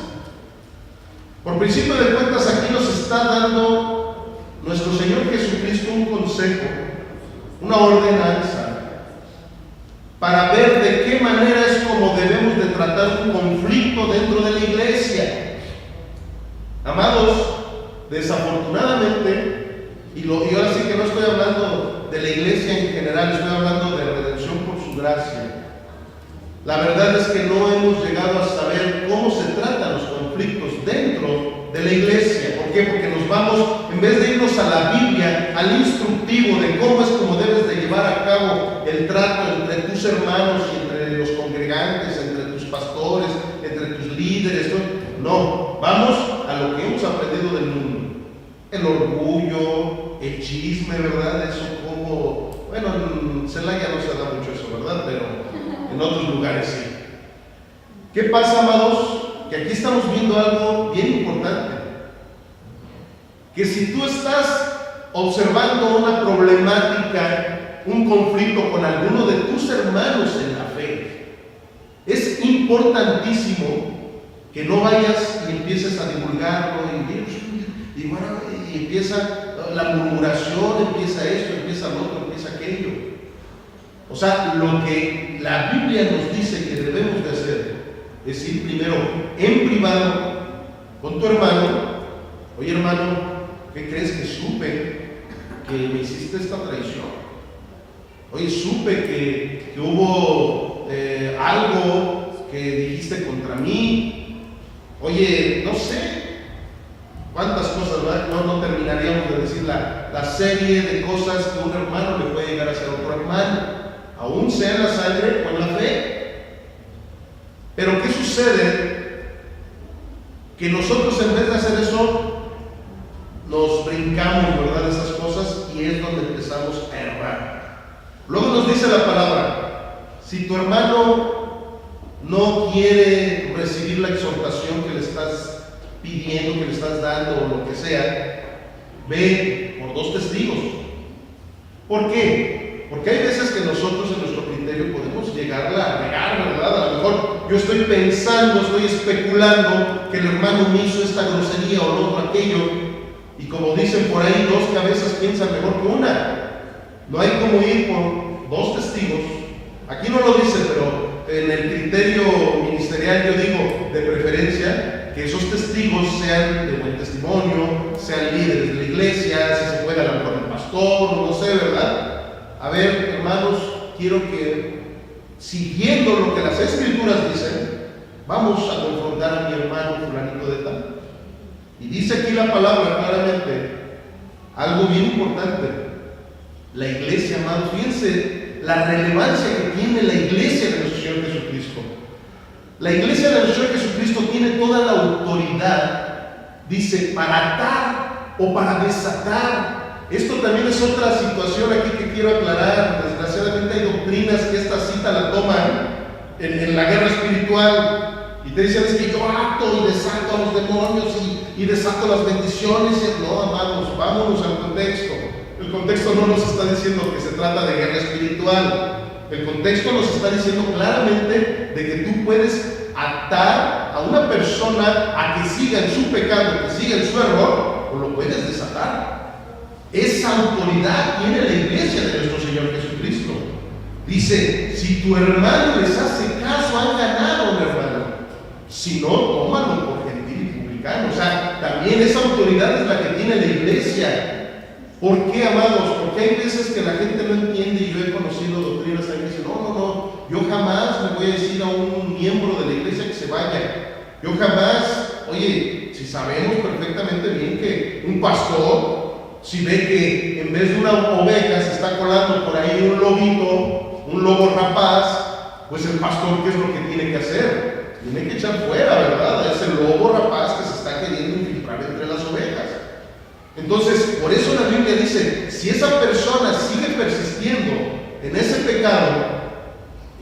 Por principio de cuentas, aquí nos está dando nuestro Señor Jesucristo un consejo, una ordenanza, para ver de qué manera es como debemos de tratar un conflicto dentro de la iglesia. Amados, desafortunadamente, y ahora sí que no estoy hablando de la iglesia en general, estoy hablando de redención por su gracia. La verdad es que no hemos llegado a saber cómo se tratan los conflictos dentro de la iglesia. ¿Por qué? Porque nos vamos, en vez de irnos a la Biblia, al instructivo de cómo es como debes de llevar a cabo el trato entre tus hermanos y entre los congregantes, entre tus pastores, entre tus líderes, no, vamos a lo que hemos aprendido del mundo. El orgullo, el chisme, ¿verdad? Eso como, bueno, en Celaya no se da mucho eso, ¿verdad? Pero en otros lugares sí. ¿Qué pasa, amados? Que aquí estamos viendo algo bien importante. Que si tú estás observando una problemática, un conflicto con alguno de tus hermanos en la fe, es importantísimo que no vayas y empieces a divulgarlo y bueno, y empieza la murmuración, empieza esto, empieza lo otro, empieza aquello. O sea, lo que la Biblia nos dice que debemos de hacer es ir primero en privado con tu hermano. Oye, hermano, ¿qué crees? Que supe que me hiciste esta traición. Oye, supe que hubo algo que dijiste contra mí. Oye, no sé cuántas cosas, ¿verdad? No terminaríamos de decir la serie de cosas que un hermano le puede llegar a hacer a otro hermano, aún sea en la sangre o en la fe. Pero ¿qué sucede? Que nosotros, en vez de hacer eso, nos brincamos, ¿verdad?, de esas cosas, y es donde empezamos a errar. Luego nos dice la palabra: si tu hermano no quiere recibir la exhortación que le estás pidiendo, que le estás dando, o lo que sea, ve por dos testigos. ¿Por qué? Porque hay veces que nosotros en nuestro criterio podemos llegarla a regar, ¿verdad? A lo mejor yo estoy pensando, estoy especulando que el hermano me hizo esta grosería o lo otro aquello, y como dicen por ahí, dos cabezas piensan mejor que una. No hay como ir por dos testigos. Aquí no lo dice, pero en el criterio ministerial yo digo, de preferencia, que esos testigos sean de buen testimonio, sean líderes de la iglesia, si se puede a lo mejor el pastor, no sé, ¿verdad? A ver, hermanos, quiero que, siguiendo lo que las Escrituras dicen, vamos a confrontar a mi hermano fulanito de tal. Y dice aquí la palabra claramente algo bien importante. La iglesia, amados, fíjense la relevancia que tiene la iglesia de nuestro Señor Jesucristo. La iglesia de nuestro Señor Jesucristo tiene toda la autoridad, dice, para atar o para desatar. Esto también es otra situación aquí que quiero aclarar. Desgraciadamente hay doctrinas que esta cita la toman en la guerra espiritual y te dicen: es que yo ato y desato a los demonios y desato las bendiciones. No, amados, vámonos al contexto. El contexto no nos está diciendo que se trata de guerra espiritual. El contexto nos está diciendo claramente de que tú puedes atar a una persona a que siga en su pecado, que siga en su error, o lo puedes desatar. Esa autoridad tiene la iglesia de nuestro Señor Jesucristo. Dice: si tu hermano les hace caso, han ganado un Si no, tómalo por gentil y publicano. O sea, también esa autoridad es la que tiene la iglesia. ¿Por qué, amados? Porque hay veces que la gente no entiende, y yo he conocido doctrinas que dicen, no, yo jamás le voy a decir a un miembro de la iglesia que se vaya. Yo jamás, oye, si sabemos perfectamente bien que un pastor, si ve que en vez de una oveja se está colando por ahí un lobito, un lobo rapaz, pues el pastor, ¿qué es lo que tiene que hacer? Tiene que echar fuera, ¿verdad? A ese lobo rapaz que se está queriendo infiltrar entre las ovejas. Entonces, por eso la Biblia dice, si esa persona sigue persistiendo en ese pecado,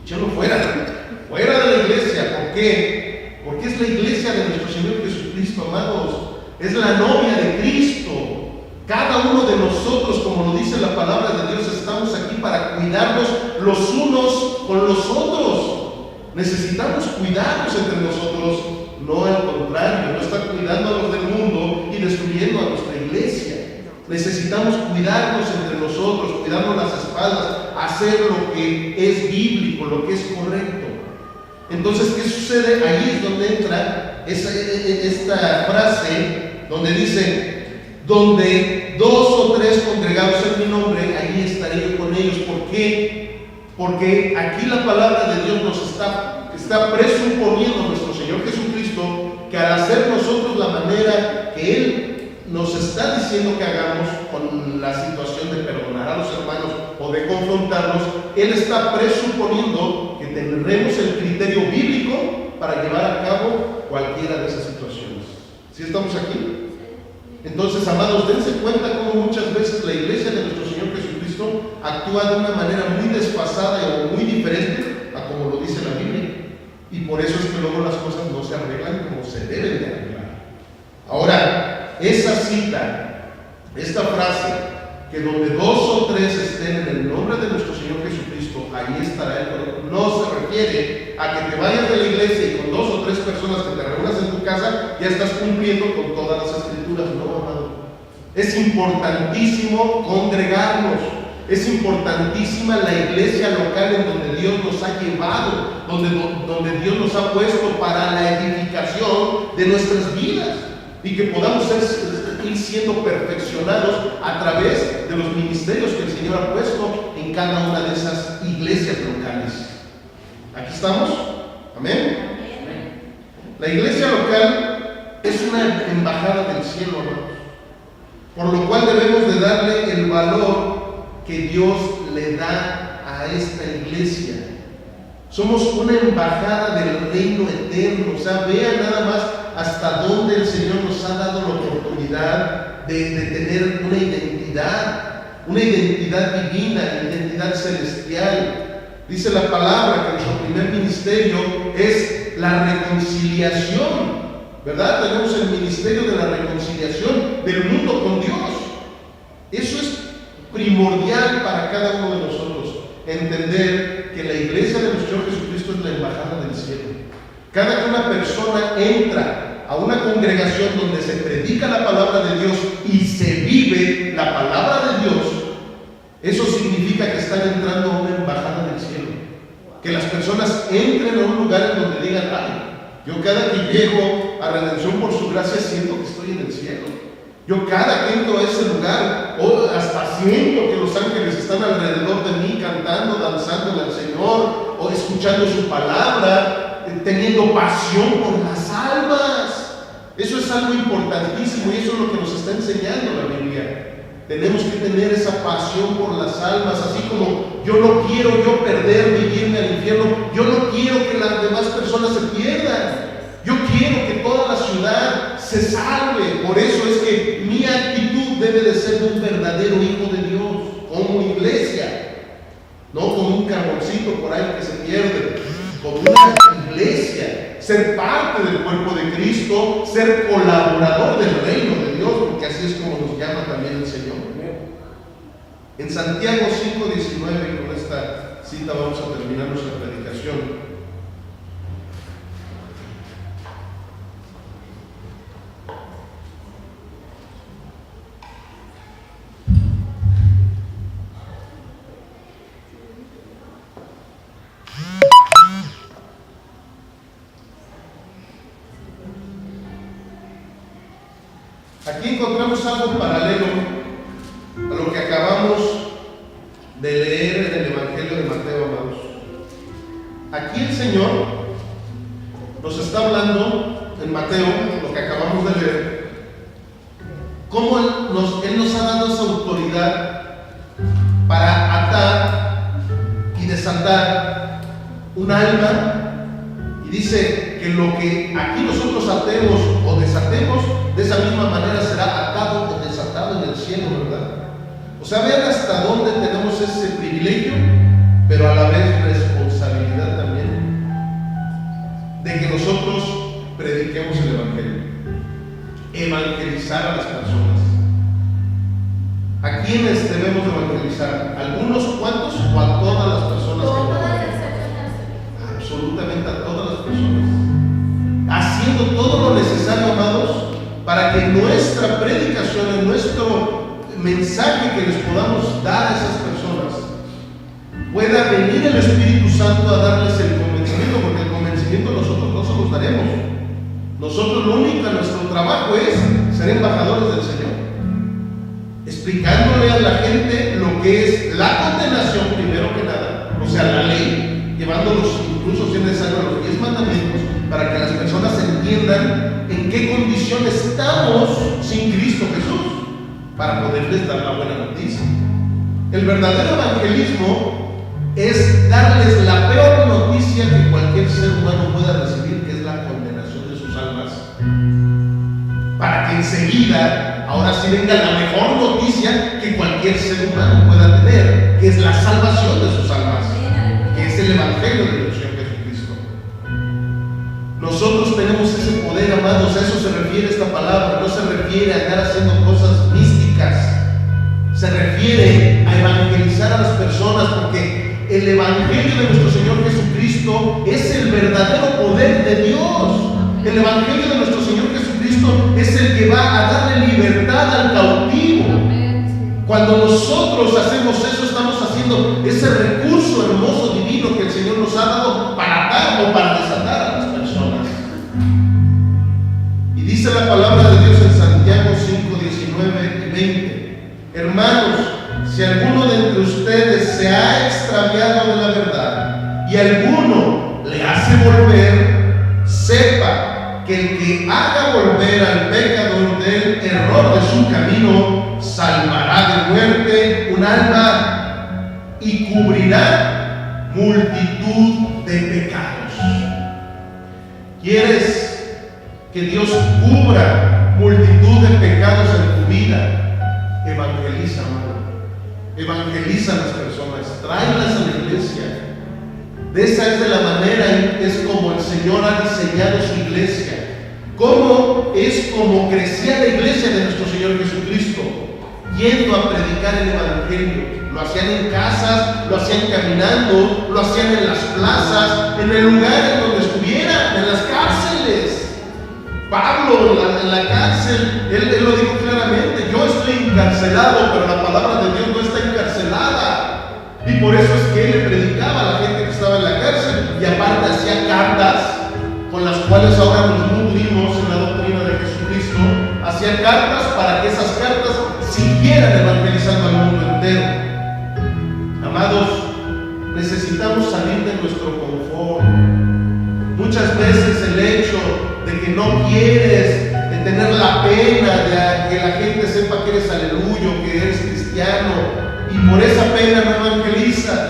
échalo fuera de la iglesia. ¿Por qué? Porque es la iglesia de nuestro Señor Jesucristo, amados. Es la novia de Cristo. Cada uno de nosotros, como lo dice la palabra de Dios, estamos aquí para cuidarnos los unos con los otros. Necesitamos cuidarnos entre nosotros, no al contrario, no estar cuidando a los del mundo y destruyendo a nuestra iglesia. Necesitamos cuidarnos entre nosotros, cuidarnos las espaldas, hacer lo que es bíblico, lo que es correcto. Entonces, ¿qué sucede? Ahí es donde entra esta frase donde dice, donde 2 o 3 congregados en mi nombre, ahí estaré yo con ellos. ¿Por qué? Porque aquí la palabra de Dios nos está presuponiendo nuestro Señor Jesucristo que al hacer nosotros la manera que Él nos está diciendo que hagamos con la situación de perdonar a los hermanos o de confrontarlos, Él está presuponiendo que tendremos el criterio bíblico para llevar a cabo cualquiera de esas situaciones. ¿Sí estamos aquí? Entonces, amados, dense cuenta cómo muchas veces la iglesia de nuestro Señor Jesucristo actúa de una manera muy desfasada o muy diferente a como lo dice la Biblia. Y por eso es que luego las cosas no se arreglan como se deben de arreglar. Ahora, esa cita, esta frase, que donde 2 o 3 estén en el nombre de nuestro Señor Jesucristo, ahí estará Él. No se refiere a que te vayas de la iglesia y con 2 o 3 personas que te reúnas en tu casa, ya estás cumpliendo con todas las escrituras. No, amado. Es importantísimo congregarnos. Es importantísima la iglesia local en donde Dios nos ha llevado, donde Dios nos ha puesto para la edificación de nuestras vidas y que podamos ir siendo perfeccionados a través de los ministerios que el Señor ha puesto en cada una de esas iglesias locales. ¿Aquí estamos? ¿Amén? La iglesia local es una embajada del cielo, hermanos, por lo cual debemos de darle el valor que Dios le da a esta iglesia. Somos una embajada del reino eterno. O sea, vean nada más hasta dónde el Señor nos ha dado la oportunidad de tener una identidad divina, identidad celestial. Dice la palabra que nuestro primer ministerio es la reconciliación, ¿verdad? Tenemos el ministerio de la reconciliación del mundo con Dios. Eso es primordial para cada uno de nosotros, entender que la iglesia de nuestro Señor Jesucristo es la embajada del cielo. Cada que una persona entra a una congregación donde se predica la palabra de Dios y se vive la palabra de Dios, eso significa que están entrando a una embajada del cielo. Que las personas entren a un lugar en donde digan, ay, yo cada que llego a Redención por su gracia siento que estoy en el cielo. Yo cada que entro a ese lugar, hasta siento que los ángeles están alrededor de mí, cantando, danzándole al Señor, o escuchando su palabra, teniendo pasión por las almas. Eso es algo importantísimo y eso es lo que nos está enseñando la Biblia. Tenemos que tener esa pasión por las almas, así como yo no quiero yo perderme y irme al infierno, yo no quiero que las demás personas se pierdan. Yo quiero que toda la ciudad se salve. Por eso es que mi actitud debe de ser de un verdadero hijo de Dios, como iglesia, no como un carboncito por ahí que se pierde, como una iglesia, ser parte del cuerpo de Cristo, ser colaborador del reino de Dios, porque así es como nos llama también el Señor. En Santiago 5:19, con esta cita vamos a terminar nuestra predicación. encontramos algo paralelo a lo que acabamos de leer en el Evangelio de Mateo, amados. Aquí el Señor nos está hablando en Mateo, lo que acabamos de leer, cómo Él nos ha dado esa autoridad para atar y desatar un alma. Y dice que lo que aquí nosotros atemos o desatemos, de esa misma manera será atado o desatado en el cielo, ¿verdad? O sea, vean hasta dónde tenemos ese privilegio, pero a la vez responsabilidad también de que nosotros prediquemos el Evangelio, evangelizar a las personas. ¿A quiénes debemos evangelizar? ¿Algunos cuantos o a todas las personas que nos rodean? Absolutamente a todas las personas. Haciendo todo lo necesario, amados, para que nuestra predicación, nuestro mensaje que les podamos dar a esas personas, pueda venir el Espíritu Santo a darles el convencimiento, porque el convencimiento nosotros no se los daremos. Nosotros lo único, nuestro trabajo es ser embajadores del Señor, explicándole a la gente lo que es la condenación primero que nada, o sea, la ley, llevándolos incluso si es necesario a los 10 mandamientos, para que las personas entiendan en qué condición estamos sin Cristo Jesús, para poderles dar la buena noticia. El verdadero evangelismo es darles la peor noticia que cualquier ser humano pueda recibir, que es la condenación de sus almas, para que enseguida, ahora sí venga la mejor noticia que cualquier ser humano pueda tener, que es la salvación de sus almas, que es el Evangelio de nuestro Señor Jesucristo. Nosotros tenemos ese poder, amados. A eso se refiere esta palabra. No se refiere a andar haciendo cosas místicas, se refiere a evangelizar a las personas, porque el Evangelio de nuestro Señor Jesucristo es el verdadero poder de Dios. El Evangelio de nuestro Señor Jesucristo es el que va a darle libertad al cautivo. Cuando nosotros hacemos eso, estamos haciendo ese recurso hermoso, divino, que el Señor nos ha dado para dar o para desatar a las personas. Y dice la palabra de Dios en Santiago 5, 19 y 20: hermanos, si alguno de entre ustedes se ha extraviado de la verdad y alguno le hace volver, sepa que el que haga volver al pecador del error de su camino salvará de muerte un alma y cubrirá multitud de pecados. ¿Quieres que Dios cubra multitud de pecados en tu vida? Evangeliza, hermano. Evangeliza a las personas, tráelas a la iglesia. De esa es de la manera, es como el Señor ha diseñado su iglesia. ¿Cómo es como crecía la iglesia de nuestro Señor Jesucristo? Yendo a predicar el Evangelio. Lo hacían en casas, lo hacían caminando, lo hacían en las plazas, en el lugar en donde estuvieran, en las cárceles. Pablo en la cárcel, él lo dijo claramente: yo estoy encarcelado, pero la palabra de Dios no está encarcelada. Y por eso es que él le predicaba a la gente que estaba en la cárcel, y aparte hacía cartas con las cuales ahora nos nutrimos en la doctrina de Jesucristo. Hacía cartas para que esas cartas siguieran evangelizando al mundo entero. Amados, necesitamos salir de nuestro confort. Muchas veces el hecho de que no quieres tener la pena de que la gente sepa que eres aleluyo, que eres cristiano, y por esa pena no evangelizas.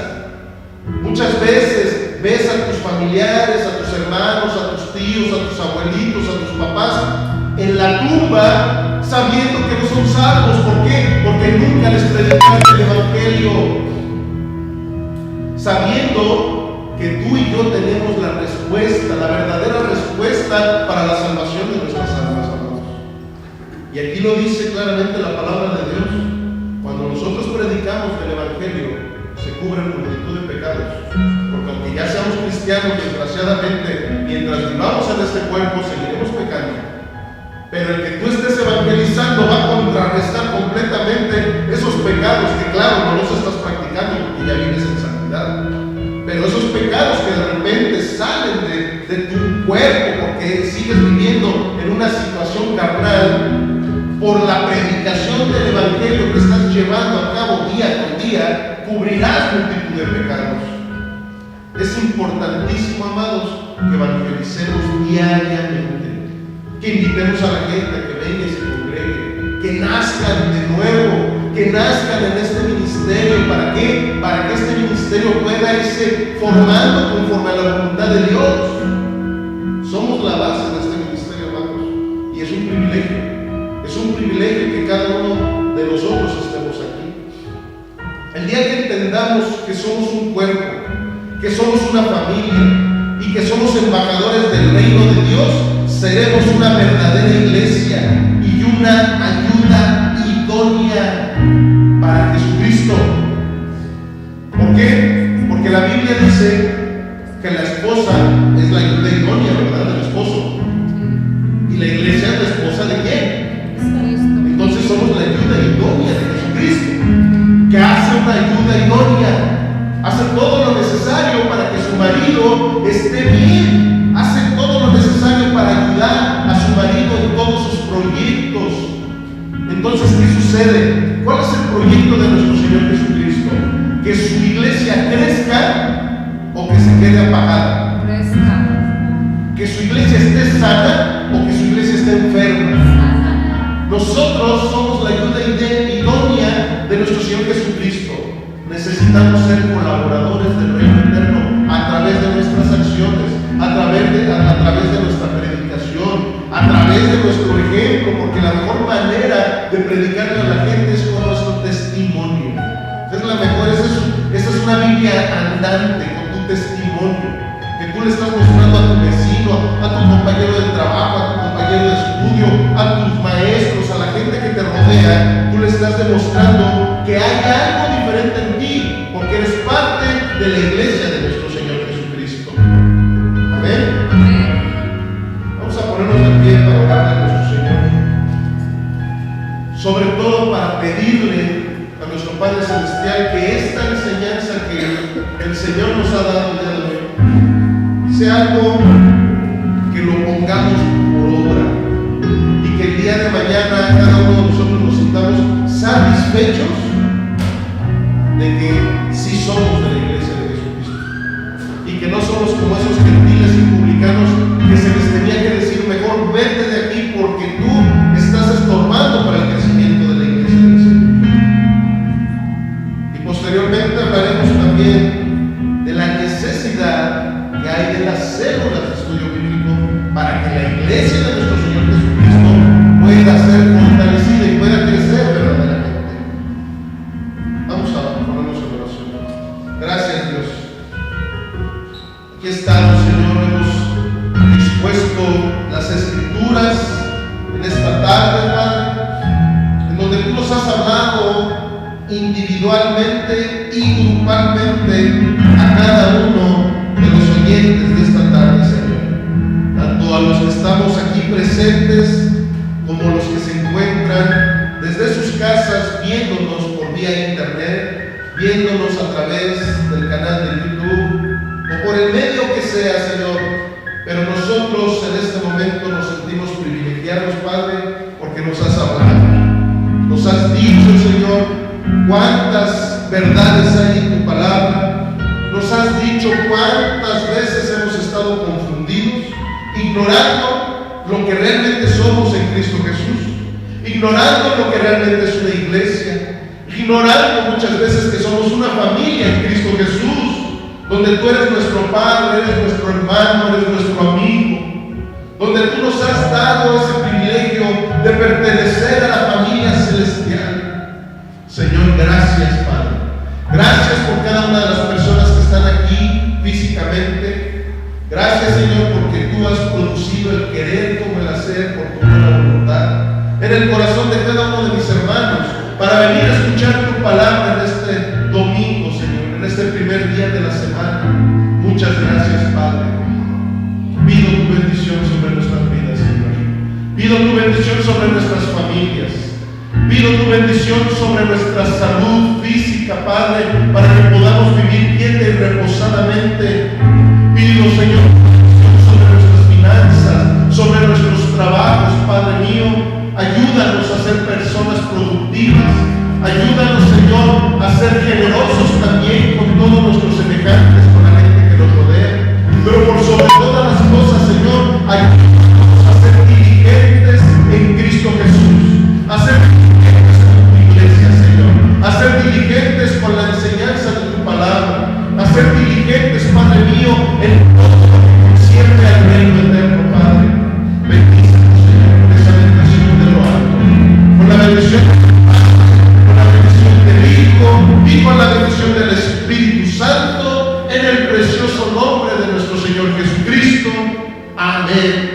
Muchas veces ves a tus familiares, a tus hermanos, a tus tíos, a tus abuelitos, a tus papás en la tumba, sabiendo que no son salvos. ¿Por qué? Porque nunca les predicaste el Evangelio. Sabiendo que tú y yo tenemos la respuesta, la verdadera respuesta para la salvación de nuestras almas, amados. Y aquí lo dice claramente la palabra de Dios. Cuando nosotros predicamos el Evangelio, se cubren multitud de pecados. Porque aunque ya seamos cristianos, desgraciadamente, mientras vivamos en este cuerpo, seguiremos pecando. Pero el que tú estés evangelizando va a contrarrestar completamente esos pecados que, claro, no los estás practicando porque ya vives en santidad. Pero esos pecados que de repente salen de tu cuerpo porque sigues viviendo en una situación carnal por la predicación del Evangelio que estás llevando a cabo día con día, cubrirás multitud de pecados. Es importantísimo, amados, que evangelicemos diariamente, que invitemos a la gente a que venga y se congregue, que nazcan de nuevo, que nazcan en este ministerio. ¿Para qué? Para que este ministerio pueda irse formando conforme a la voluntad de Dios. Somos la base de este ministerio, hermanos, y es un privilegio. Es un privilegio que cada uno de nosotros estemos aquí. El día que entendamos que somos un cuerpo, que somos una familia y que somos embajadores del reino de Dios, seremos una verdadera iglesia y una ayuda idónea para Jesucristo. ¿Por qué? Porque la Biblia dice que la esposa es la ayuda idónea, ¿verdad?, del esposo. ¿Y la iglesia es la esposa de quién? Entonces somos la ayuda idónea de Jesucristo, que hace una ayuda idónea, hace todo lo necesario para que su marido esté bien, hace todo lo necesario para ayudar a su marido en todos sus proyectos. Entonces, ¿qué sucede? ¿Cuál es el proyecto de nuestro Señor Jesucristo? ¿Que su iglesia crezca o que se quede apagada? ¿Que su iglesia esté sana o que su iglesia esté enferma? Nosotros somos la ayuda idónea de nuestro Señor Jesucristo. Necesitamos ser colaboradores del reino eterno a través de nuestras acciones, a través de nuestra predicación, a través de nuestro ejemplo, porque la mejor manera de predicarle a la gente es con nuestro testimonio. Esa es una Biblia andante, con tu testimonio, que tú le estás mostrando a tu vecino, a tu compañero de trabajo, a tu compañero de estudio, a tus maestros, a la gente que te rodea. Tú le estás demostrando que hay algo diferente en ti, porque eres parte de la iglesia de nuestro Señor Jesucristo. Amén. Vamos a ponernos de pie para orarle a nuestro Señor, sobre todo para pedirle a nuestro Padre Celestial que esta enseñanza que el Señor nos ha dado el día de hoy sea algo que lo pongamos por obra, y que el día de mañana cada uno de nosotros nos sintamos satisfechos de que sí somos de la iglesia de Jesucristo, y que no somos como esos gentiles y publicanos que se les tenía que decir: mejor vete de aquí porque tú estás estorbando para el crecimiento de la iglesia del Señor. Y posteriormente hablaremos también de la necesidad que hay de las células de estudio bíblico para que la iglesia de nuestro Señor Jesucristo pueda ser fortalecida y pueda crecer verdaderamente. Vamos a ponernos en oración. Gracias, Dios. Aquí estamos, Señor, hemos dispuesto las Escrituras en esta tarde, Padre, en donde tú nos has hablado individualmente y grupalmente a cada uno de los oyentes de esta tarde, Señor, tanto a los que estamos aquí presentes como los que se encuentran desde sus casas viéndonos por vía internet, viéndonos a través del canal de YouTube o por el medio que sea, Señor. Pero nosotros en este momento nos sentimos privilegiados, Padre, porque nos has hablado, nos has dicho, Señor, cuántas verdades hay en tu palabra. Nos has dicho cuántas veces hemos estado confundidos, ignorando lo que realmente somos en Cristo Jesús, ignorando lo que realmente es una iglesia, ignorando muchas veces que somos una familia en Cristo Jesús, donde tú eres nuestro Padre, eres nuestro hermano, eres nuestro amigo, donde tú nos has dado ese privilegio de pertenecer a la familia celestial. Señor, gracias, Padre. Gracias por cada una de las personas que están aquí físicamente. Gracias, Señor, porque tú has producido el querer como el hacer por tu buena voluntad en el corazón de cada uno de mis hermanos para venir a escuchar tu palabra en este domingo, Señor, en este primer día de la semana. Muchas gracias, Padre. Pido tu bendición sobre nuestras vidas, Señor. Pido tu bendición sobre nuestras familias. Pido tu bendición sobre nuestra salud física, Padre, para que podamos vivir quieta y reposadamente. Pido, Señor, sobre nuestras finanzas, sobre nuestros trabajos, Padre mío. Ayúdanos a ser personas productivas. Ayúdanos, Señor, a ser generosos también con todos nuestros semejantes, con la gente que nos rodea. Pero por sobre todas las cosas, Señor, ayúdanos a ser diligentes en Cristo Jesús. A ser diligentes con tu iglesia, Señor. A ser diligentes con la enseñanza de tu palabra. A ser diligentes, Padre mío, en todo lo que concierne al reino eterno, Padre. Bendícenos, Señor, por esa bendición de lo alto. Por la bendición de y con la bendición del Espíritu Santo, en el precioso nombre de nuestro Señor Jesucristo. Amén.